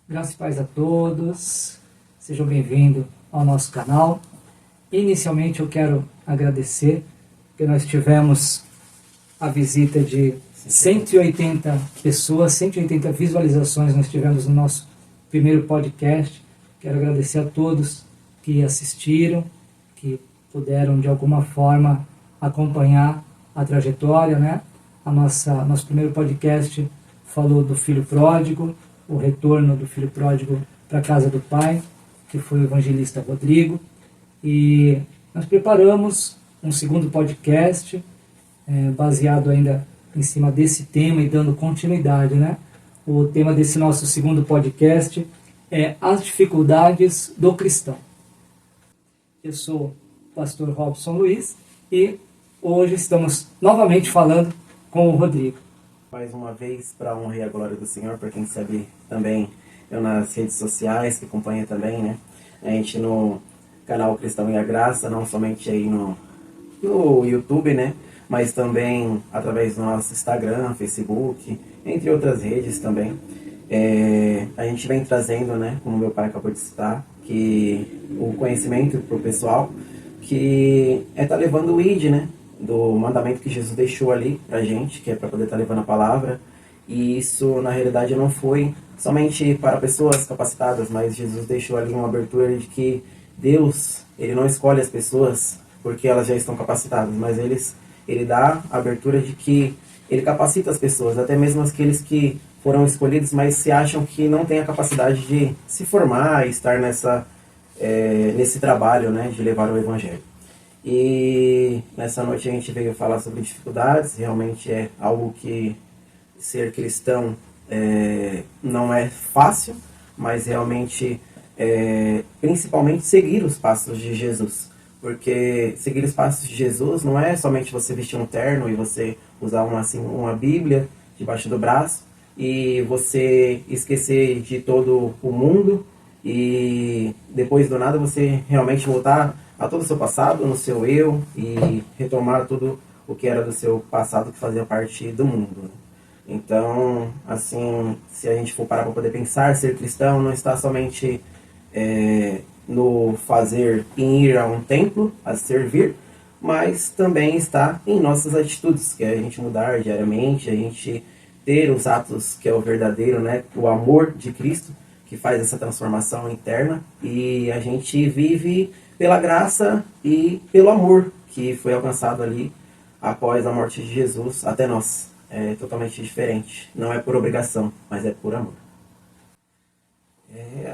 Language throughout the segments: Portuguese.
Graças e paz a todos, sejam bem-vindos ao nosso canal. Inicialmente eu quero agradecer, porque nós tivemos a visita de 180 pessoas, 180 visualizações nós tivemos no nosso primeiro podcast. Quero agradecer a todos que assistiram, que puderam de alguma forma acompanhar a trajetória, né? Nosso primeiro podcast falou do filho pródigo, o retorno do filho pródigo para a casa do pai, que foi o evangelista Rodrigo. E nós preparamos um segundo podcast, baseado ainda em cima desse tema e dando continuidade, né? O tema desse nosso segundo podcast é as dificuldades do cristão. Eu sou o pastor Robson Luiz e hoje estamos novamente falando com o Rodrigo. Mais uma vez, para a honra e a glória do Senhor, para quem sabe também eu nas redes sociais, que acompanha também, né? A gente no canal Cristão e a Graça, não somente aí no YouTube, né? Mas também através do nosso Instagram, Facebook, entre outras redes também. A gente vem trazendo, né, como meu pai acabou de citar, que o conhecimento para o pessoal, que tá levando o ID, né? Do mandamento que Jesus deixou ali pra gente, que é para poder estar levando a palavra. E isso na realidade não foi somente para pessoas capacitadas, mas Jesus deixou ali uma abertura de que Deus, ele não escolhe as pessoas porque elas já estão capacitadas, mas ele dá a abertura de que ele capacita as pessoas, até mesmo aqueles que foram escolhidos, mas se acham que não têm a capacidade de se formar e estar nesse trabalho, né, de levar o evangelho. E nessa noite a gente veio falar sobre dificuldades. Realmente é algo que ser cristão não é fácil, mas realmente principalmente seguir os passos de Jesus. Porque seguir os passos de Jesus não é somente você vestir um terno e você usar uma Bíblia debaixo do braço e você esquecer de todo o mundo e depois do nada você realmente voltar a todo o seu passado, no seu eu, e retomar tudo o que era do seu passado, que fazia parte do mundo, né? Então, assim, se a gente for parar para poder pensar, ser cristão não está somente no fazer, em ir a um templo, a servir, mas também está em nossas atitudes, que é a gente mudar diariamente, a gente ter os atos que é o verdadeiro, né? O amor de Cristo, que faz essa transformação interna, e a gente vive pela graça e pelo amor que foi alcançado ali após a morte de Jesus até nós. É totalmente diferente. Não é por obrigação, mas é por amor.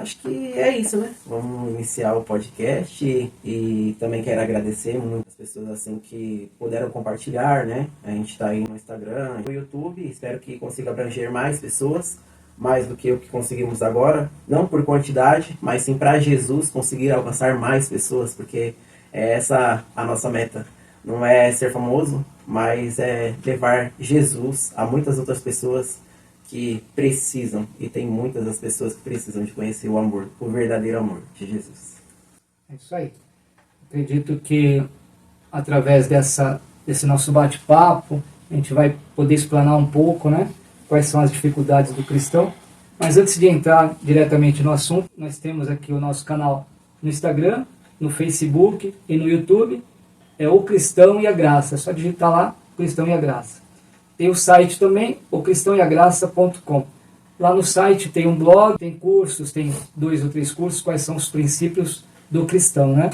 Acho que é isso, né? Vamos iniciar o podcast e também quero agradecer muitas pessoas assim que puderam compartilhar, né? A gente está aí no Instagram, no YouTube, espero que consiga abranger mais pessoas, mais do que o que conseguimos agora, não por quantidade, mas sim para Jesus conseguir alcançar mais pessoas, porque é essa a nossa meta. Não é ser famoso, mas é levar Jesus a muitas outras pessoas que precisam, e tem muitas das pessoas que precisam de conhecer o amor, o verdadeiro amor de Jesus. É isso aí. Acredito que através desse nosso bate-papo, a gente vai poder explanar um pouco, né? Quais são as dificuldades do cristão. Mas antes de entrar diretamente no assunto, nós temos aqui o nosso canal no Instagram, no Facebook e no YouTube. É o Cristão e a Graça. É só digitar lá, Cristão e a Graça. Tem o site também, ocristãoeagraça.com. Lá no site tem um blog, tem cursos, tem 2 ou 3 cursos, quais são os princípios do cristão, né?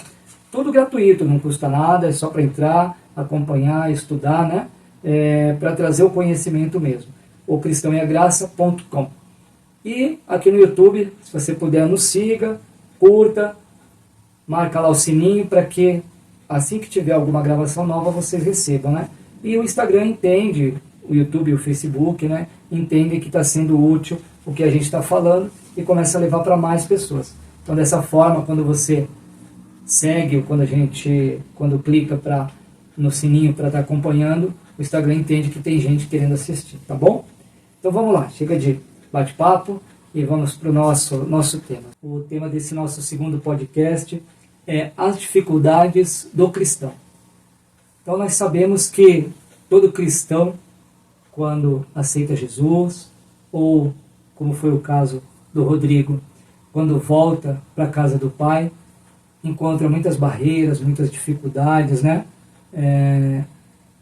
Tudo gratuito, não custa nada, é só para entrar, acompanhar, estudar, né? Para trazer o conhecimento mesmo. ocristãoeagraça.com. E aqui no YouTube, se você puder, nos siga, curta, marca lá o sininho para que assim que tiver alguma gravação nova vocês recebam, né? E o Instagram entende, o YouTube e o Facebook, né? Entendem que está sendo útil o que a gente está falando e começa a levar para mais pessoas. Então dessa forma, quando você segue, quando clica no sininho para estar acompanhando, o Instagram entende que tem gente querendo assistir, tá bom? Então vamos lá, chega de bate-papo e vamos para o nosso tema. O tema desse nosso segundo podcast é as dificuldades do cristão. Então nós sabemos que todo cristão, quando aceita Jesus, ou como foi o caso do Rodrigo, quando volta para a casa do pai, encontra muitas barreiras, muitas dificuldades, né?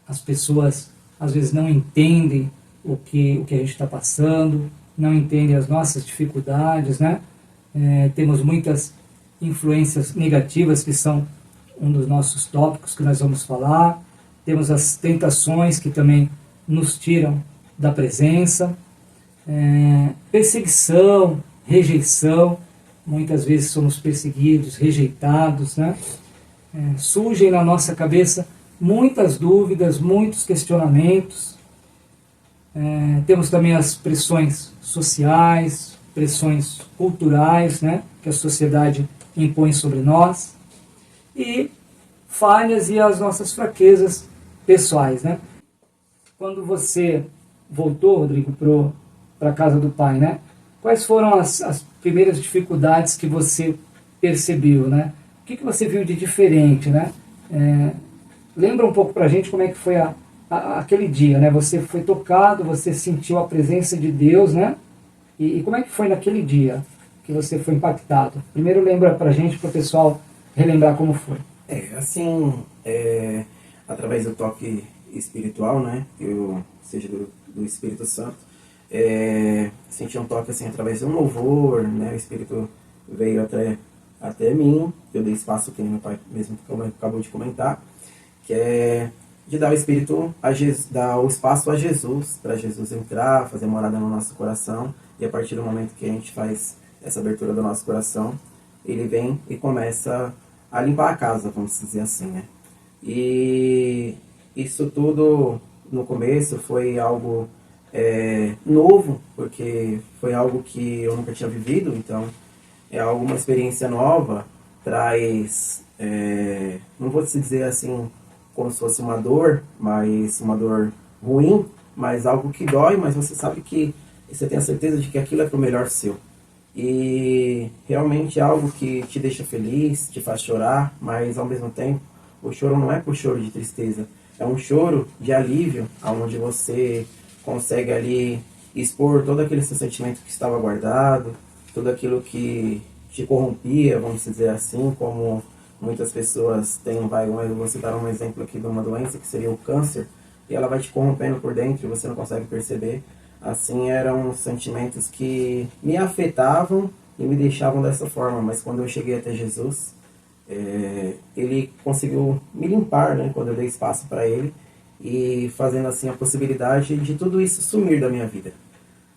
As pessoas às vezes não entendem o que a gente está passando, não entendem as nossas dificuldades, né? Temos muitas influências negativas que são um dos nossos tópicos que nós vamos falar. Temos as tentações que também nos tiram da presença, perseguição, rejeição, muitas vezes somos perseguidos, rejeitados, né? Surgem na nossa cabeça muitas dúvidas, muitos questionamentos. Temos também as pressões sociais, pressões culturais, né, que a sociedade impõe sobre nós, e falhas e as nossas fraquezas pessoais, né? Quando você voltou, Rodrigo, para a casa do pai, né? Quais foram as primeiras dificuldades que você percebeu, né? O que você viu de diferente, né? Lembra um pouco para a gente como é que foi aquele dia, né? Você foi tocado, você sentiu a presença de Deus, né? E como é que foi naquele dia que você foi impactado? Primeiro lembra para a gente, para o pessoal relembrar como foi. Através do toque espiritual, né? Seja do Espírito Santo, senti um toque assim através de um louvor, né? O Espírito veio até mim, eu dei espaço que meu pai mesmo acabou de comentar, que é de dar o Espírito dar o espaço a Jesus, para Jesus entrar, fazer morada no nosso coração, e a partir do momento que a gente faz essa abertura do nosso coração, ele vem e começa a limpar a casa, vamos dizer assim, né? E isso tudo no começo foi algo novo, porque foi algo que eu nunca tinha vivido, então é uma experiência nova, traz, não vou te dizer assim como se fosse uma dor, mas uma dor ruim, mas algo que dói, mas você sabe que você tem a certeza de que aquilo é para o melhor seu. E realmente é algo que te deixa feliz, te faz chorar, mas ao mesmo tempo o choro não é por choro de tristeza, é um choro de alívio, onde você consegue ali expor todo aquele seu sentimento que estava guardado, tudo aquilo que te corrompia, vamos dizer assim, como muitas pessoas têm, eu vou citar um exemplo aqui de uma doença que seria o câncer, e ela vai te corrompendo por dentro e você não consegue perceber. Assim, eram sentimentos que me afetavam e me deixavam dessa forma, mas quando eu cheguei até Jesus, ele conseguiu me limpar, né, quando eu dei espaço para ele, e fazendo assim a possibilidade de tudo isso sumir da minha vida.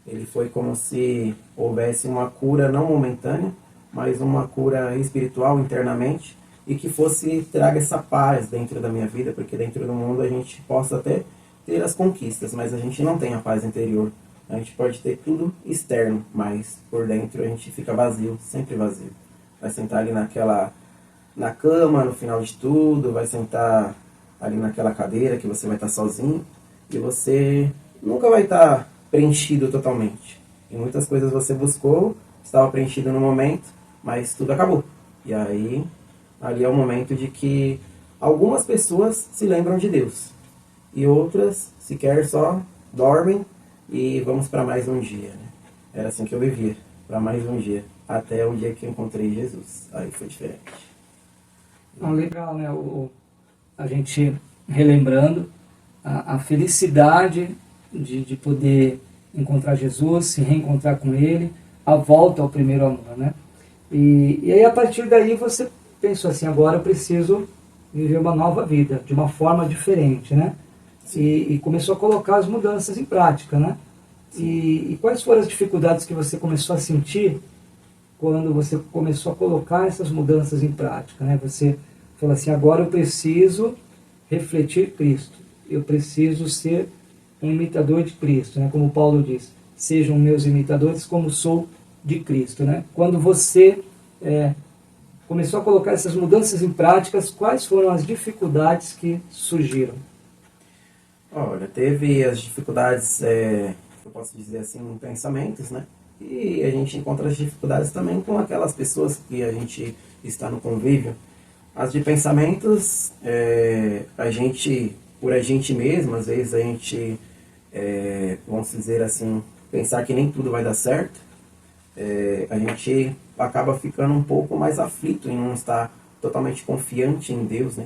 Ele foi como se houvesse uma cura não momentânea, mas uma cura espiritual internamente, e que traga essa paz dentro da minha vida, porque dentro do mundo a gente possa até ter as conquistas, mas a gente não tem a paz interior. A gente pode ter tudo externo, mas por dentro a gente fica vazio, sempre vazio. Vai sentar ali na cama, no final de tudo, vai sentar ali naquela cadeira que você vai estar sozinho, e você nunca vai estar preenchido totalmente. E muitas coisas você buscou, estava preenchido no momento, mas tudo acabou. E aí, ali é o momento de que algumas pessoas se lembram de Deus, e outras sequer só dormem e vamos para mais um dia, né? Era assim que eu vivia, para mais um dia, até o dia que eu encontrei Jesus. Aí foi diferente. Legal, né? A gente relembrando a felicidade de poder encontrar Jesus, se reencontrar com Ele, a volta ao primeiro amor, né? E aí a partir daí você pensou assim, agora eu preciso viver uma nova vida, de uma forma diferente, né? E começou a colocar as mudanças em prática, né? E quais foram as dificuldades que você começou a sentir quando você começou a colocar essas mudanças em prática, né? Você falou assim, agora eu preciso refletir Cristo, eu preciso ser um imitador de Cristo, né? Como Paulo diz, sejam meus imitadores como sou de Cristo, né? Quando você começou a colocar essas mudanças em práticas, quais foram as dificuldades que surgiram? Olha, teve as dificuldades, eu posso dizer assim, em pensamentos, né? E a gente encontra as dificuldades também com aquelas pessoas que a gente está no convívio. As de pensamentos, por a gente mesmo, às vezes a gente, vamos dizer assim, pensar que nem tudo vai dar certo. a gente acaba ficando um pouco mais aflito em não estar totalmente confiante em Deus, né?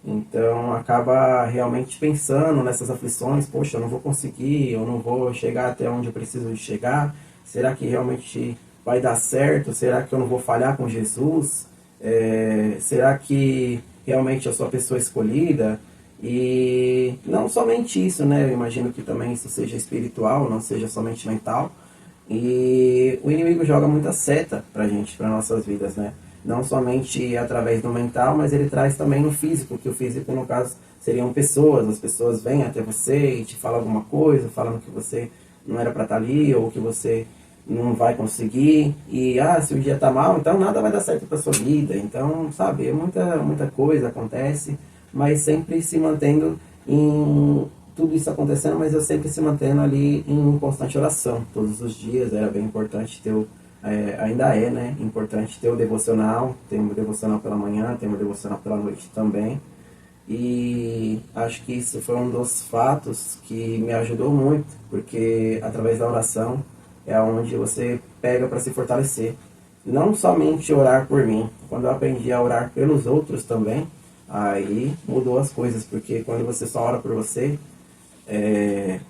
Então acaba realmente pensando nessas aflições, poxa, eu não vou conseguir, eu não vou chegar até onde eu preciso de chegar, será que realmente vai dar certo? Será que eu não vou falhar com Jesus? Será que realmente eu sou a pessoa escolhida? E não somente isso, né? Eu imagino que também isso seja espiritual, não seja somente mental. E o inimigo joga muita seta pra gente, para nossas vidas, né? Não somente através do mental, mas ele traz também no físico, que o físico, no caso, seriam pessoas. As pessoas vêm até você e te falam alguma coisa, falando que você não era para estar ali, ou que você não vai conseguir. E, se o dia tá mal, então nada vai dar certo para sua vida. Então, sabe, muita coisa acontece, mas sempre se mantendo em tudo isso acontecendo, mas eu sempre se mantendo ali em constante oração, todos os dias. Era bem importante ter ainda é, né, importante ter o devocional. Tem o devocional pela manhã, tem o devocional pela noite também. E acho que isso foi um dos fatos que me ajudou muito, porque através da oração é onde você pega para se fortalecer. Não somente orar por mim, quando eu aprendi a orar pelos outros também, aí mudou as coisas, porque quando você só ora por você,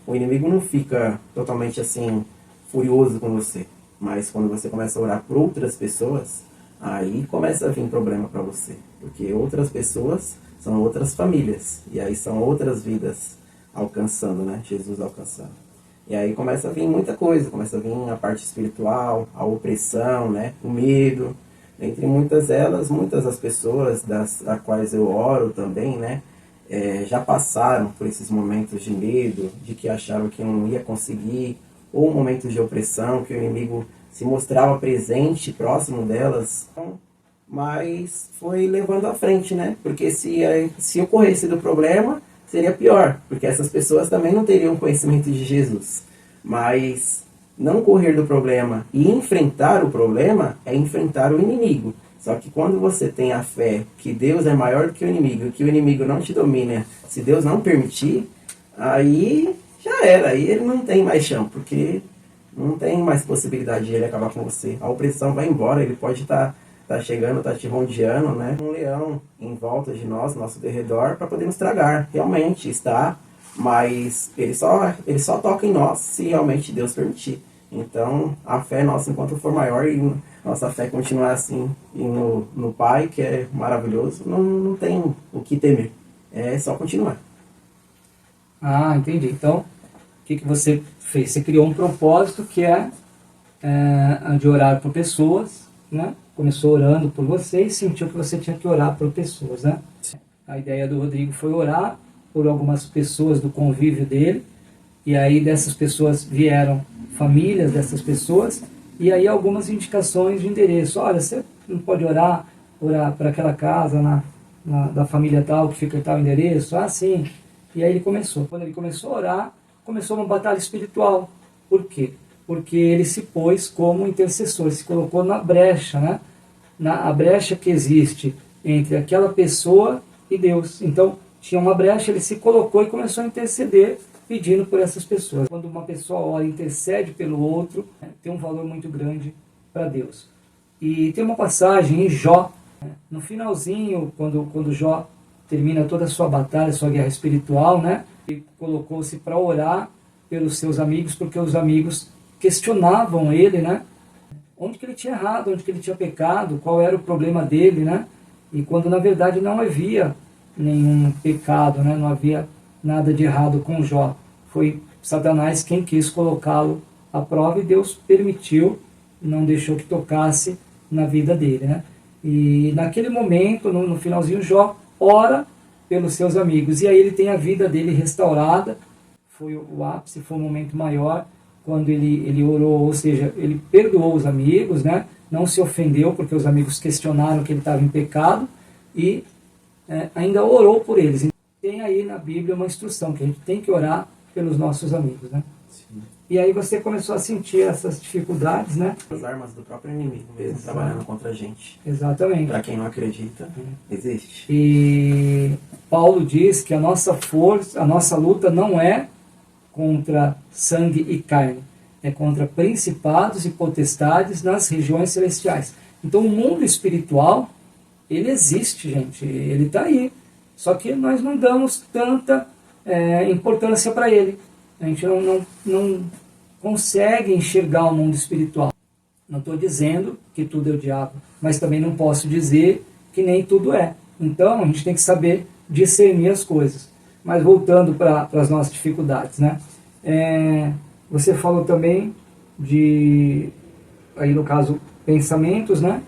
o inimigo não fica totalmente assim furioso com você, mas quando você começa a orar por outras pessoas, aí começa a vir problema para você, porque outras pessoas são outras famílias, e aí são outras vidas alcançando, né? Jesus alcançando. E aí começa a vir muita coisa, começa a vir a parte espiritual, a opressão, né? O medo, entre muitas das pessoas das quais eu oro também, né? Já passaram por esses momentos de medo, de que acharam que não ia conseguir, ou momentos de opressão, que o inimigo se mostrava presente, próximo delas, mas foi levando à frente, né? Porque se ocorresse do problema, seria pior, porque essas pessoas também não teriam conhecimento de Jesus. Mas não correr do problema e enfrentar o problema é enfrentar o inimigo. Só que quando você tem a fé que Deus é maior do que o inimigo, que o inimigo não te domina, se Deus não permitir, aí já era, aí ele não tem mais chão, porque não tem mais possibilidade de ele acabar com você. A opressão vai embora, ele pode estar chegando, te rodeando, né? Um leão em volta de nós, nosso derredor, para poder nos tragar. Realmente está, mas ele só toca em nós se realmente Deus permitir. Então, a fé nossa, enquanto for maior e nossa fé continuar assim e no Pai, que é maravilhoso, não tem o que temer. É só continuar. Ah, entendi. Então, o que você fez? Você criou um propósito que é de orar por pessoas, né? Começou orando por você e sentiu que você tinha que orar por pessoas, né? A ideia do Rodrigo foi orar por algumas pessoas do convívio dele, e aí dessas pessoas vieram famílias dessas pessoas, e aí algumas indicações de endereço. Olha, você não pode orar para aquela casa da família tal, que fica em tal endereço? Ah, sim. E aí ele começou. Quando ele começou a orar, começou uma batalha espiritual. Por quê? Porque ele se pôs como intercessor, se colocou na brecha, né? A brecha que existe entre aquela pessoa e Deus. Então, tinha uma brecha, ele se colocou e começou a interceder, pedindo por essas pessoas. Quando uma pessoa ora e intercede pelo outro, tem um valor muito grande para Deus. E tem uma passagem em Jó, no finalzinho, quando Jó termina toda a sua batalha, sua guerra espiritual, né? Ele colocou-se para orar pelos seus amigos, porque os amigos questionavam ele, né? Onde que ele tinha errado, onde que ele tinha pecado, qual era o problema dele, né? E quando na verdade não havia nenhum pecado, né? Não havia nada de errado com Jó. Foi Satanás quem quis colocá-lo à prova e Deus permitiu, não deixou que tocasse na vida dele, né? E naquele momento, no finalzinho, Jó ora pelos seus amigos, e aí ele tem a vida dele restaurada. Foi o ápice, foi o momento maior, quando ele orou, ou seja, ele perdoou os amigos, né? Não se ofendeu, porque os amigos questionaram que ele estava em pecado, e ainda orou por eles. Tem aí na Bíblia uma instrução, que a gente tem que orar pelos nossos amigos, né? Sim. E aí você começou a sentir essas dificuldades, né? As armas do próprio inimigo mesmo, trabalhando contra a gente. Exatamente. Para quem não acredita, existe. E Paulo diz que a nossa força, a nossa luta não é contra sangue e carne, é contra principados e potestades nas regiões celestiais. Então o mundo espiritual, ele existe, gente, ele está aí. Só que nós não damos tanta importância para ele. A gente não consegue enxergar o mundo espiritual. Não estou dizendo que tudo é o diabo, mas também não posso dizer que nem tudo é. Então a gente tem que saber discernir as coisas. Mas voltando para as nossas dificuldades, né? Você falou também de, aí no caso, pensamentos, né?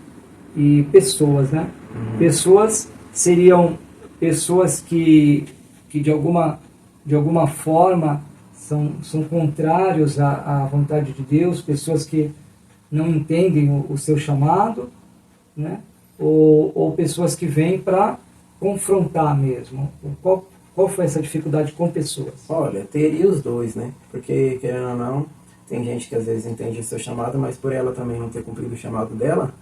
E pessoas, né? Pessoas seriam pessoas que de alguma forma são contrários à vontade de Deus, pessoas que não entendem o seu chamado, né? Ou pessoas que vêm para confrontar mesmo. Qual foi essa dificuldade com pessoas? Olha, teria os dois, né? Porque, querendo ou não, tem gente que às vezes entende o seu chamado, mas por ela também não ter cumprido o chamado dela,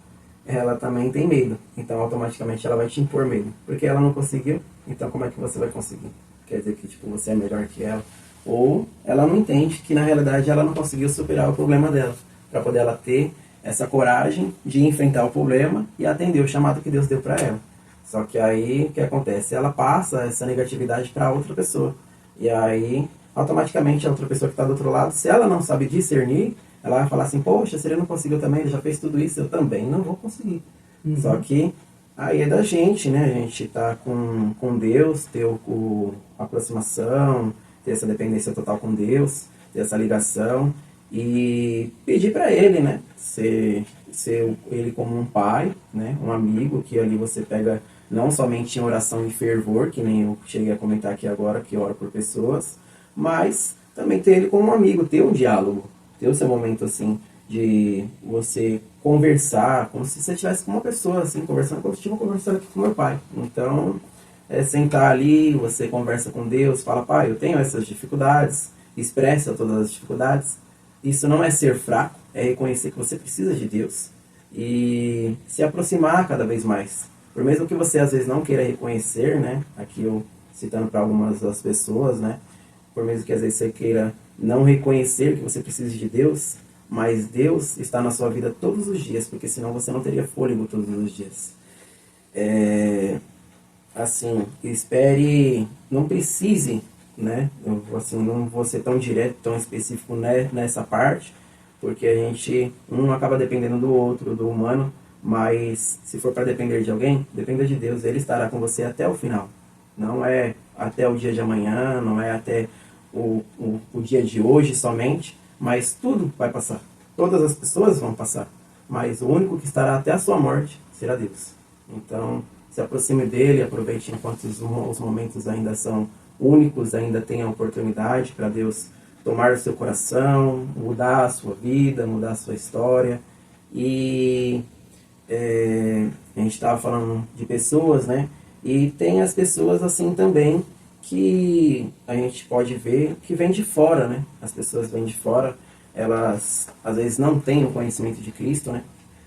ela também tem medo. Então, automaticamente, ela vai te impor medo. Porque ela não conseguiu, então como é que você vai conseguir? Quer dizer que tipo, você é melhor que ela. Ou ela não entende que, na realidade, ela não conseguiu superar o problema dela. Para poder ela ter essa coragem de enfrentar o problema e atender o chamado que Deus deu para ela. Só que aí, o que acontece? Ela passa essa negatividade para outra pessoa. E aí, automaticamente, a outra pessoa que está do outro lado, se ela não sabe discernir, ela vai falar assim, poxa, se ele não conseguiu também, ele já fez tudo isso, eu também não vou conseguir. Só que aí é da gente, né? A gente tá com Deus, ter a aproximação, ter essa dependência total com Deus, ter essa ligação e pedir para Ele, né? Ser Ele como um pai, né? Um amigo, que ali você pega não somente em oração e fervor, que nem eu cheguei a comentar aqui agora, que oro por pessoas, mas também ter Ele como um amigo, ter um diálogo, ter o seu momento assim de você conversar, como se você estivesse com uma pessoa, assim, conversando, como se eu estive conversando aqui com meu pai. Então, sentar ali, você conversa com Deus, fala, pai, eu tenho essas dificuldades, expressa todas as dificuldades. Isso não é ser fraco, é reconhecer que você precisa de Deus e se aproximar cada vez mais. Por mesmo que você às vezes não queira reconhecer, né, aqui eu citando para algumas das pessoas, né, por mesmo que às vezes você queira não reconhecer que você precisa de Deus, mas Deus está na sua vida todos os dias, porque senão você não teria fôlego todos os dias. Assim, espere, não precise, né? Eu assim, não vou ser tão direto, tão específico nessa parte, porque a gente, um acaba dependendo do outro, do humano, mas se for para depender de alguém, dependa de Deus, Ele estará com você até o final. Não é até o dia de amanhã, não é até o dia de hoje somente, mas tudo vai passar. Todas as pessoas vão passar, mas o único que estará até a sua morte será Deus. Então, se aproxime dele, aproveite enquanto os momentos ainda são únicos, ainda tem a oportunidade para Deus tomar o seu coração, mudar a sua vida, mudar a sua história. E a gente estava falando de pessoas, né? E tem as pessoas assim também que a gente pode ver que vêm de fora, né? As pessoas vêm de fora, elas às vezes não têm o conhecimento de Cristo, né?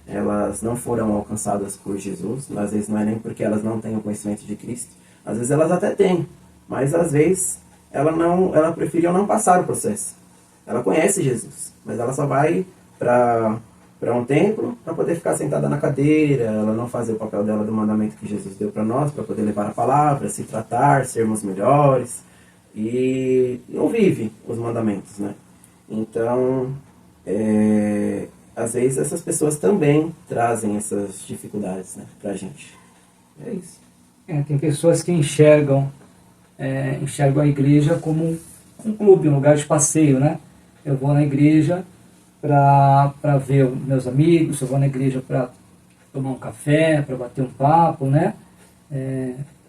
Elas não foram alcançadas por Jesus, às vezes não é nem porque elas não têm o conhecimento de Cristo, às vezes elas até têm, mas às vezes ela preferiu não passar o processo. Ela conhece Jesus, mas ela só vai para um templo para poder ficar sentada na cadeira, ela não fazer o papel dela do mandamento que Jesus deu para nós, para poder levar a palavra, se tratar, sermos melhores, e não vive os mandamentos, né? Então, às vezes essas pessoas também trazem essas dificuldades, né, pra gente. É isso. Tem pessoas que enxergam a igreja como um clube, um lugar de passeio, né? Eu vou na igreja para ver meus amigos, eu vou na igreja para tomar um café, para bater um papo, né?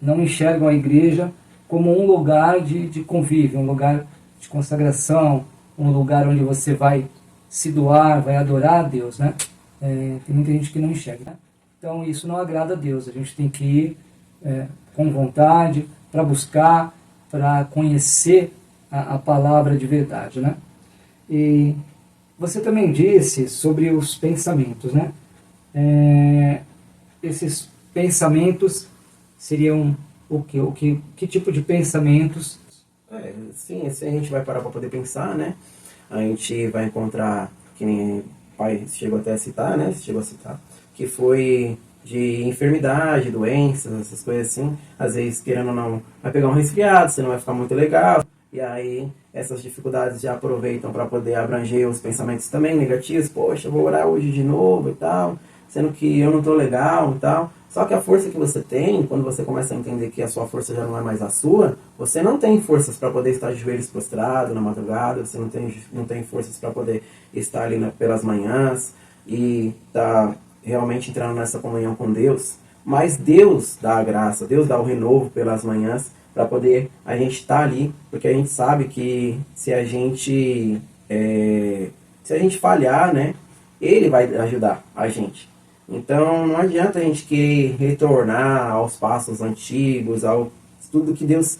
Não enxergam a igreja como um lugar de convívio, um lugar de consagração, um lugar onde você vai se doar, vai adorar a Deus, né? Tem muita gente que não enxerga, né? Então isso não agrada a Deus, a gente tem que ir com vontade, para buscar, para conhecer a palavra de verdade, né? E você também disse sobre os pensamentos, né? Esses pensamentos seriam o quê? Que tipo de pensamentos? Sim, assim a gente vai parar para poder pensar, né? a gente vai encontrar, que nem o pai chegou até a citar, né? Chegou a citar, que foi de enfermidade, doenças, essas coisas assim. Às vezes, querendo ou não, vai pegar um resfriado, você não vai ficar muito legal. E aí, essas dificuldades já aproveitam para poder abranger os pensamentos também negativos. Poxa, eu vou orar hoje de novo e tal, sendo que eu não estou legal e tal. Só que a força que você tem, quando você começa a entender que a sua força já não é mais a sua, você não tem forças para poder estar de joelhos prostrados na madrugada, você não tem forças para poder estar ali pelas manhãs e estar realmente entrando nessa comunhão com Deus. Mas Deus dá a graça, Deus dá o renovo pelas manhãs para poder a gente estar ali, porque a gente sabe que se a gente falhar, né, Ele vai ajudar a gente. Então não adianta a gente querer retornar aos passos antigos, ao tudo que Deus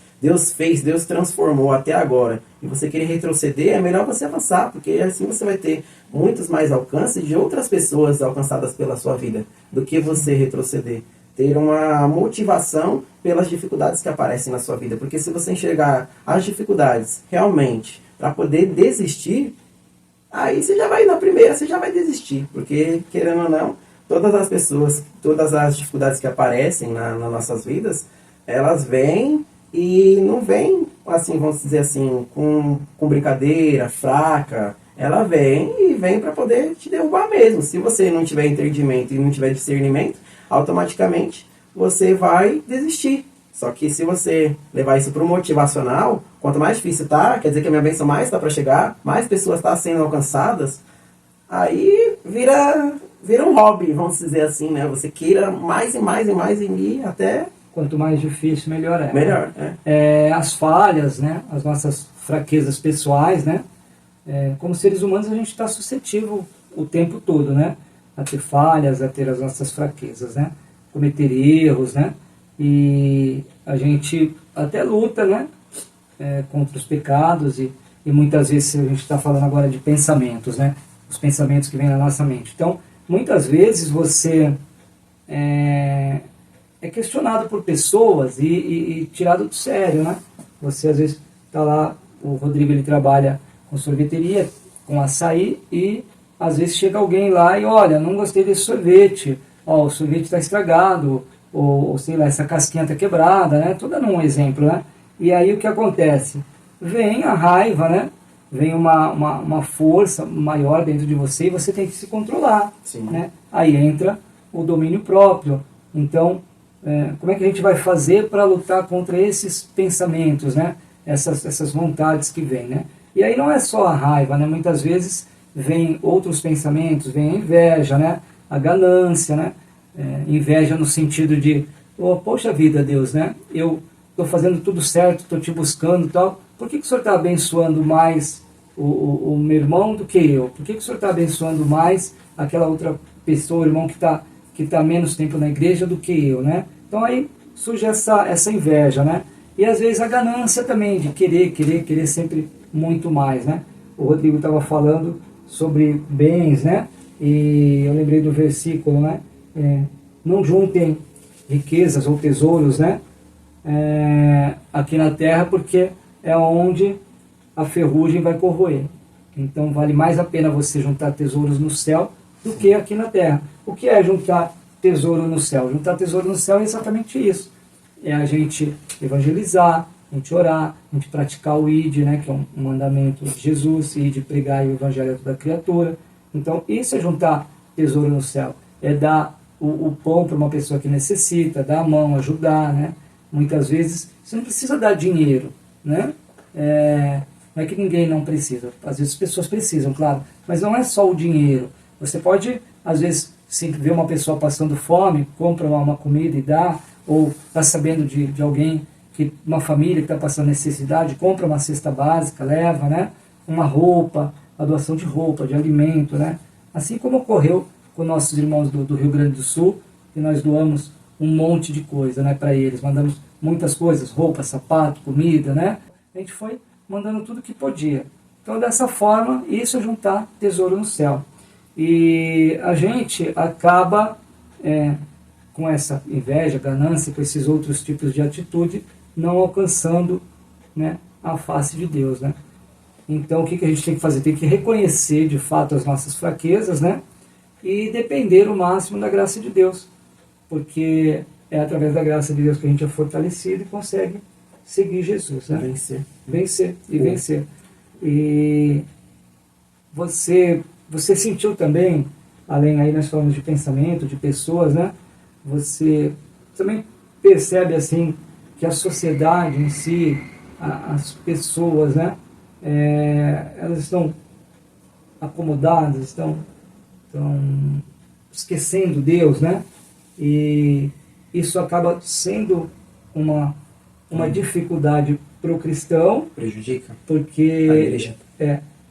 fez, Deus transformou até agora. E você querer retroceder, é melhor você avançar, porque assim você vai ter muitos mais alcances de outras pessoas alcançadas pela sua vida, do que você retroceder. Ter uma motivação pelas dificuldades que aparecem na sua vida. Porque se você enxergar as dificuldades realmente para poder desistir, aí você já vai na primeira, você já vai desistir. Porque, querendo ou não, todas as pessoas, todas as dificuldades que aparecem nas nossas vidas, elas vêm e não vêm, assim, vamos dizer assim, com brincadeira, fraca. Ela vem para poder te derrubar mesmo. Se você não tiver entendimento e não tiver discernimento, automaticamente você vai desistir. Só que se você levar isso para o motivacional, quanto mais difícil tá, quer dizer que a minha bênção mais está para chegar, mais pessoas estão sendo alcançadas, aí vira um hobby, vamos dizer assim, né? Você queira mais e mais e mais e até... Quanto mais difícil, melhor é. Melhor, as falhas, né? As nossas fraquezas pessoais, né? Como seres humanos, a gente está suscetível o tempo todo, né? A ter falhas, a ter as nossas fraquezas, né? Cometer erros, né? E a gente até luta, né? Contra os pecados e muitas vezes a gente está falando agora de pensamentos, né? Os pensamentos que vêm na nossa mente. Então, muitas vezes você é questionado por pessoas e tirado do sério, né? Você às vezes está lá, o Rodrigo ele trabalha com sorveteria, com açaí, e às vezes chega alguém lá e olha, não gostei desse sorvete, o sorvete está estragado, ou sei lá, essa casquinha está quebrada, né? Estou dando um exemplo, né? E aí o que acontece? Vem a raiva, né? Vem uma força maior dentro de você e você tem que se controlar. Sim. Né? Aí entra o domínio próprio. Então, como é que a gente vai fazer para lutar contra esses pensamentos, né? Essas vontades que vêm, né? E aí não é só a raiva, né? Muitas vezes vem outros pensamentos, vem a inveja, né? A ganância, né? Inveja no sentido de, poxa vida, Deus, né? Eu estou fazendo tudo certo, estou te buscando e tal. Por que o Senhor está abençoando mais o meu irmão do que eu? Por que o Senhor está abençoando mais aquela outra pessoa, irmão, que tá menos tempo na igreja do que eu, né? Então aí surge essa inveja, né? E às vezes a ganância também, de querer sempre muito mais, né? O Rodrigo estava falando sobre bens, né? E eu lembrei do versículo, né? Não juntem riquezas ou tesouros, né? Aqui na terra, porque é onde a ferrugem vai corroer. Então vale mais a pena você juntar tesouros no céu do que aqui na terra. O que é juntar tesouro no céu? Juntar tesouro no céu é exatamente isso. É a gente evangelizar, a gente orar, a gente praticar o ID, né, que é um mandamento de Jesus, e de pregar o evangelho a toda criatura. Então isso é juntar tesouro no céu. É dar o pão para uma pessoa que necessita, dar a mão, ajudar, né? Muitas vezes você não precisa dar dinheiro, né? Não é que ninguém não precisa. Às vezes as pessoas precisam, claro. Mas não é só o dinheiro. Você pode, às vezes, se ver uma pessoa passando fome, compra uma comida e dá, ou está sabendo de alguém, uma família que está passando necessidade, compra uma cesta básica, leva, né? Uma roupa, a doação de roupa, de alimento, né? Assim como ocorreu com nossos irmãos do Rio Grande do Sul, que nós doamos um monte de coisa, né, para eles. Mandamos muitas coisas, roupa, sapato, comida, né? A gente foi mandando tudo que podia. Então, dessa forma, isso é juntar tesouro no céu. E a gente acaba, com essa inveja, ganância, com esses outros tipos de atitude, não alcançando, né, a face de Deus, né? Então o que a gente tem que fazer? Tem que reconhecer de fato as nossas fraquezas, né? E depender o máximo da graça de Deus, porque é através da graça de Deus que a gente é fortalecido e consegue seguir Jesus, né? Vencer. E você sentiu também, além aí nós falamos de pensamento, de pessoas, né? Você também percebe assim que a sociedade em si, as pessoas, né? Elas estão acomodadas, estão esquecendo Deus, né? E isso acaba sendo uma dificuldade para o cristão. Prejudica porque a igreja.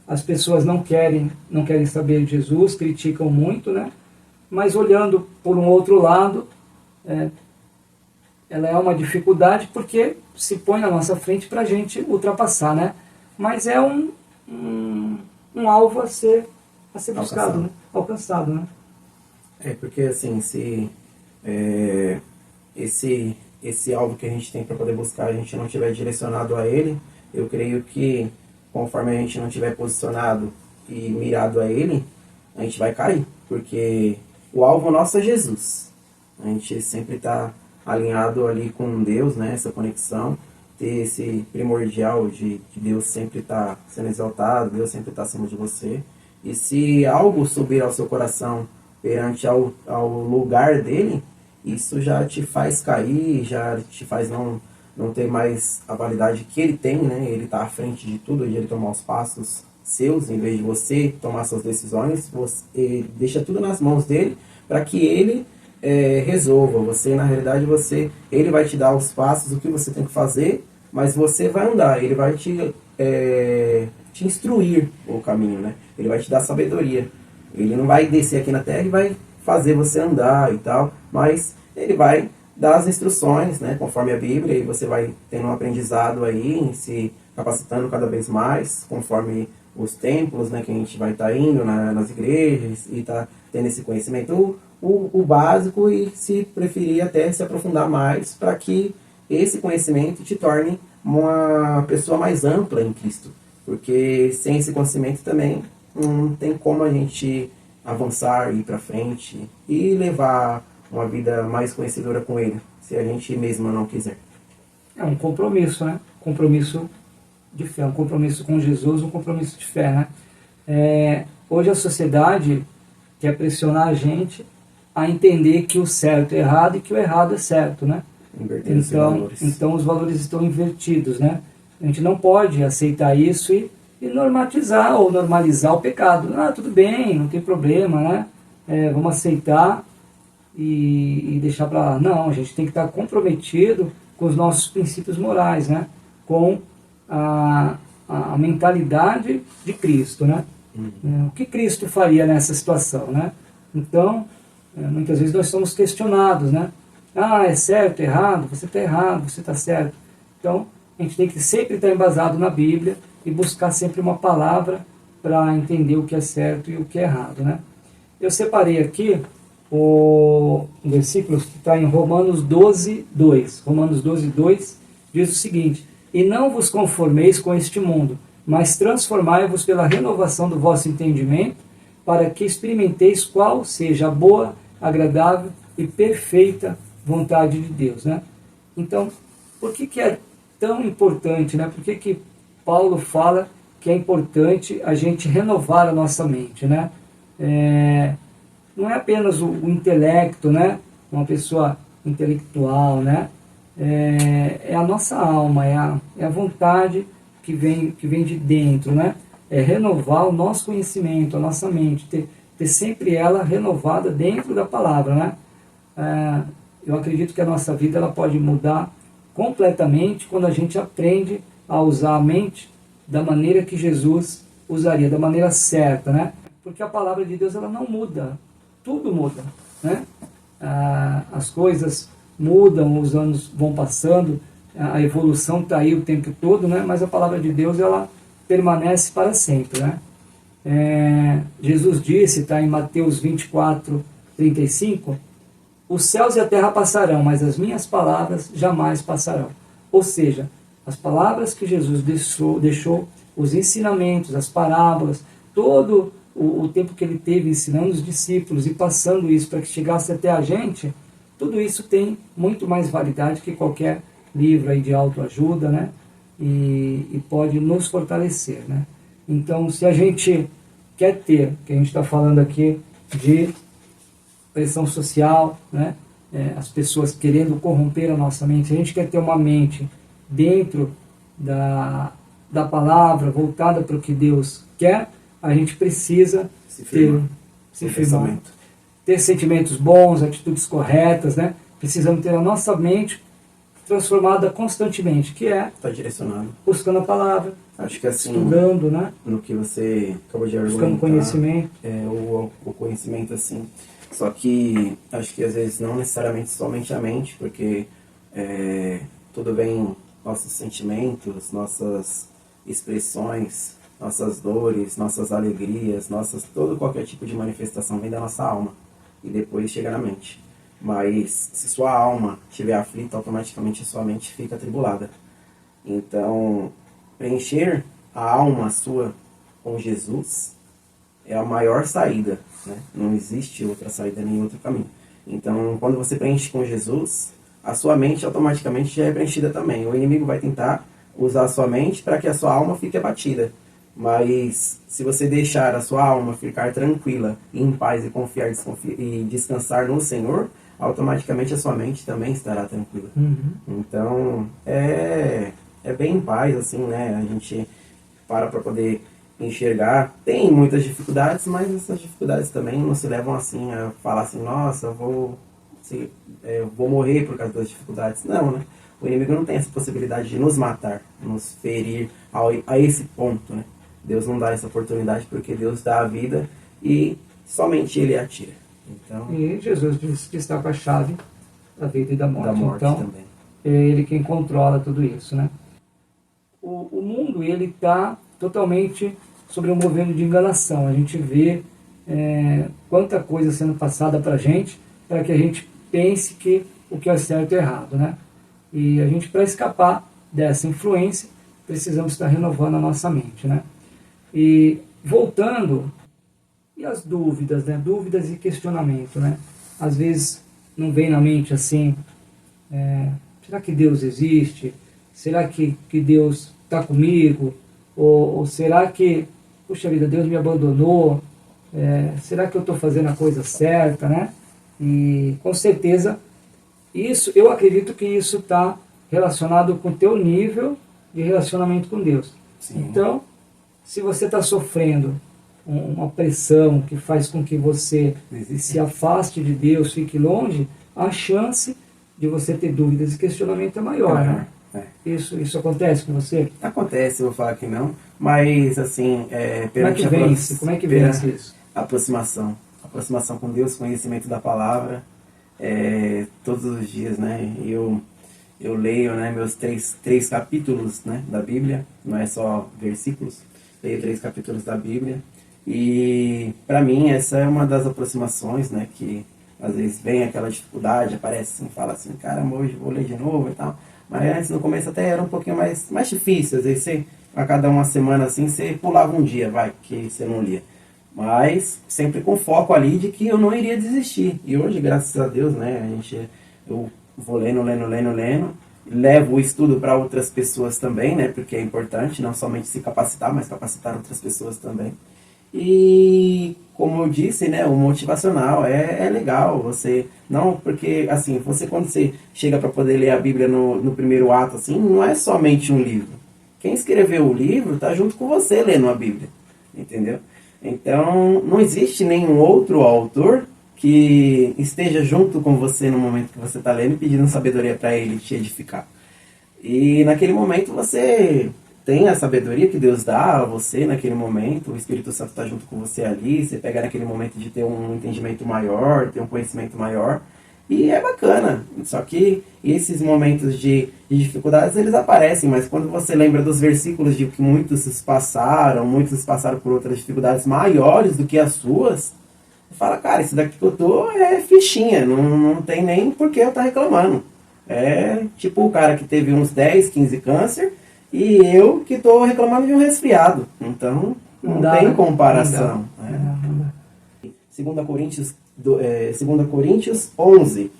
As pessoas não querem saber de Jesus, criticam muito, né? Mas olhando por um outro lado, ela é uma dificuldade porque se põe na nossa frente para a gente ultrapassar, né? Mas é um alvo a ser buscado, né? Alcançado, né? Porque assim, se esse alvo que a gente tem para poder buscar, a gente não tiver direcionado a ele, eu creio que conforme a gente não tiver posicionado e mirado a ele, a gente vai cair, porque o alvo nosso é Jesus. A gente sempre está alinhado ali com Deus, né? Essa conexão, ter esse primordial de Deus sempre estar sendo exaltado, Deus sempre está acima de você. E se algo subir ao seu coração perante ao lugar dele, isso já te faz cair, já te faz não ter mais a validade que ele tem, né? Ele está à frente de tudo, de ele tomar os passos seus, em vez de você tomar suas decisões, você deixa tudo nas mãos dele, para que ele resolva. Você, na realidade, ele vai te dar os passos, o que você tem que fazer, mas você vai andar, ele vai te instruir o caminho, né? Ele vai te dar sabedoria. Ele não vai descer aqui na terra e vai fazer você andar e tal, mas ele vai dar as instruções, né, conforme a Bíblia, e você vai tendo um aprendizado aí, se capacitando cada vez mais, conforme os templos, né, que a gente vai estar indo nas igrejas e tá tendo esse conhecimento, o básico, e se preferir até se aprofundar mais, para que esse conhecimento te torne uma pessoa mais ampla em Cristo, porque sem esse conhecimento também não tem como a gente avançar, ir para frente e levar uma vida mais conhecedora com ele, se a gente mesmo não quiser. É um compromisso, né? Compromisso de fé, um compromisso com Jesus, um compromisso de fé, né? Hoje a sociedade quer pressionar a gente a entender que o certo é errado e que o errado é certo, né? Invertendo os valores. Então os valores estão invertidos, né? A gente não pode aceitar isso e normatizar ou normalizar o pecado. Tudo bem, não tem problema, né? Vamos aceitar e deixar para lá. Não, a gente tem que estar comprometido com os nossos princípios morais, né? Com a mentalidade de Cristo, né? O que Cristo faria nessa situação, né? Então, muitas vezes nós somos questionados, né? É certo, errado, você está errado, você está certo. Então, a gente tem que sempre estar embasado na Bíblia e buscar sempre uma palavra para entender o que é certo e o que é errado, né? Eu separei aqui o versículo que está em Romanos 12, 2. Romanos 12, 2 diz o seguinte: E não vos conformeis com este mundo, mas transformai-vos pela renovação do vosso entendimento, para que experimenteis qual seja a boa, agradável e perfeita vontade de Deus, né? Então, por que é tão importante, né? Por que Paulo fala que é importante a gente renovar a nossa mente, né? Não é apenas o intelecto, né? Uma pessoa intelectual, né? É a nossa alma, é a vontade que vem de dentro, né? É renovar o nosso conhecimento, a nossa mente, ter sempre ela renovada dentro da palavra, né? Eu acredito que a nossa vida ela pode mudar completamente quando a gente aprende a usar a mente da maneira que Jesus usaria, da maneira certa, né? Porque a palavra de Deus ela não muda, tudo muda, né? As coisas mudam, os anos vão passando, a evolução está aí o tempo todo, né? Mas a palavra de Deus ela permanece para sempre, né? Jesus disse, está em Mateus 24, 35, os céus e a terra passarão, mas as minhas palavras jamais passarão. Ou seja, as palavras que Jesus deixou os ensinamentos, as parábolas, todo o tempo que ele teve ensinando os discípulos e passando isso para que chegasse até a gente, tudo isso tem muito mais validade que qualquer livro aí de autoajuda, né? E pode nos fortalecer, né? Então, se a gente quer ter, que a gente está falando aqui de pressão social, né? As pessoas querendo corromper a nossa mente, se a gente quer ter uma mente dentro da palavra, voltada para o que Deus quer, a gente precisa se firmar, ter sentimentos bons, atitudes corretas, né? Precisamos ter a nossa mente transformada constantemente, que é Está direcionado, buscando a palavra, acho que assim, estudando, né? No que você acabou de argumentar, buscando conhecimento. O conhecimento assim. Só que acho que às vezes não necessariamente somente a mente, porque tudo bem, nossos sentimentos, nossas expressões, nossas dores, nossas alegrias, todo qualquer tipo de manifestação vem da nossa alma e depois chega na mente. Mas se sua alma estiver aflita, automaticamente a sua mente fica atribulada. Então, preencher a alma sua com Jesus é a maior saída, né? Não existe outra saída, nem outro caminho. Então, quando você preenche com Jesus, a sua mente automaticamente já é preenchida também. O inimigo vai tentar usar a sua mente para que a sua alma fique abatida. Mas se você deixar a sua alma ficar tranquila, em paz e confiar e descansar no Senhor, automaticamente a sua mente também estará tranquila. Então, é bem em paz, assim, né? A gente para poder enxergar. Tem muitas dificuldades, mas essas dificuldades também não se levam assim a falar assim, nossa, eu vou morrer por causa das dificuldades. Não, né? O inimigo não tem essa possibilidade de nos matar, nos ferir a esse ponto, né? Deus não dá essa oportunidade porque Deus dá a vida e somente Ele atira. Então, e Jesus disse que está com a chave da vida e da morte. Da morte então, também. É Ele quem controla tudo isso, né? O mundo, ele está totalmente sobre um governo de enganação. A gente vê quanta coisa sendo passada para a gente, para que a gente pense que o que é certo é errado, né? E a gente, para escapar dessa influência, precisamos estar renovando a nossa mente, né? E voltando, e as dúvidas, né? Dúvidas e questionamento, né? Às vezes não vem na mente assim, será que Deus existe? Será que Deus está comigo? Ou será que, puxa vida, Deus me abandonou? Será que eu estou fazendo a coisa certa, né? E com certeza, eu acredito que isso está relacionado com o teu nível de relacionamento com Deus. Sim. Então, se você está sofrendo uma pressão que faz com que você se afaste de Deus, fique longe, a chance de você ter dúvidas e questionamento é maior, né? Isso acontece com você? Acontece, eu vou falar que não, mas assim, Como é que vence isso? Aproximação com Deus, conhecimento da palavra, todos os dias, né? Eu leio, né, meus três capítulos, né, da Bíblia, não é só versículos, leio 3 capítulos da Bíblia, e para mim essa é uma das aproximações, né, que às vezes vem aquela dificuldade, aparece assim, fala assim, caramba, hoje vou ler de novo e tal, mas antes no começo até era um pouquinho mais difícil, às vezes a cada uma semana assim, você pulava um dia, que você não lia, mas sempre com foco ali de que eu não iria desistir, e hoje, graças a Deus, né, eu vou lendo, levo o estudo para outras pessoas também, né, porque é importante não somente se capacitar, mas capacitar outras pessoas também. E, como eu disse, né, o motivacional é legal, você, não, porque, assim, quando você chega para poder ler a Bíblia no primeiro ato, assim, não é somente um livro. Quem escreveu o livro está junto com você lendo a Bíblia, entendeu? Então, não existe nenhum outro autor que esteja junto com você no momento que você está lendo e pedindo sabedoria para ele te edificar. E naquele momento você tem a sabedoria que Deus dá a você naquele momento, o Espírito Santo está junto com você ali, você pega naquele momento de ter um entendimento maior, ter um conhecimento maior, e é bacana. Só que esses momentos de dificuldades, eles aparecem, mas quando você lembra dos versículos de que muitos passaram por outras dificuldades maiores do que as suas, fala, cara, isso daqui que eu tô é fichinha, não tem nem por que eu estar reclamando. É tipo o cara que teve uns 10, 15 câncer e eu que estou reclamando de um resfriado. Então, não tem comparação. Não dá. 2 Coríntios, 2 Coríntios 11,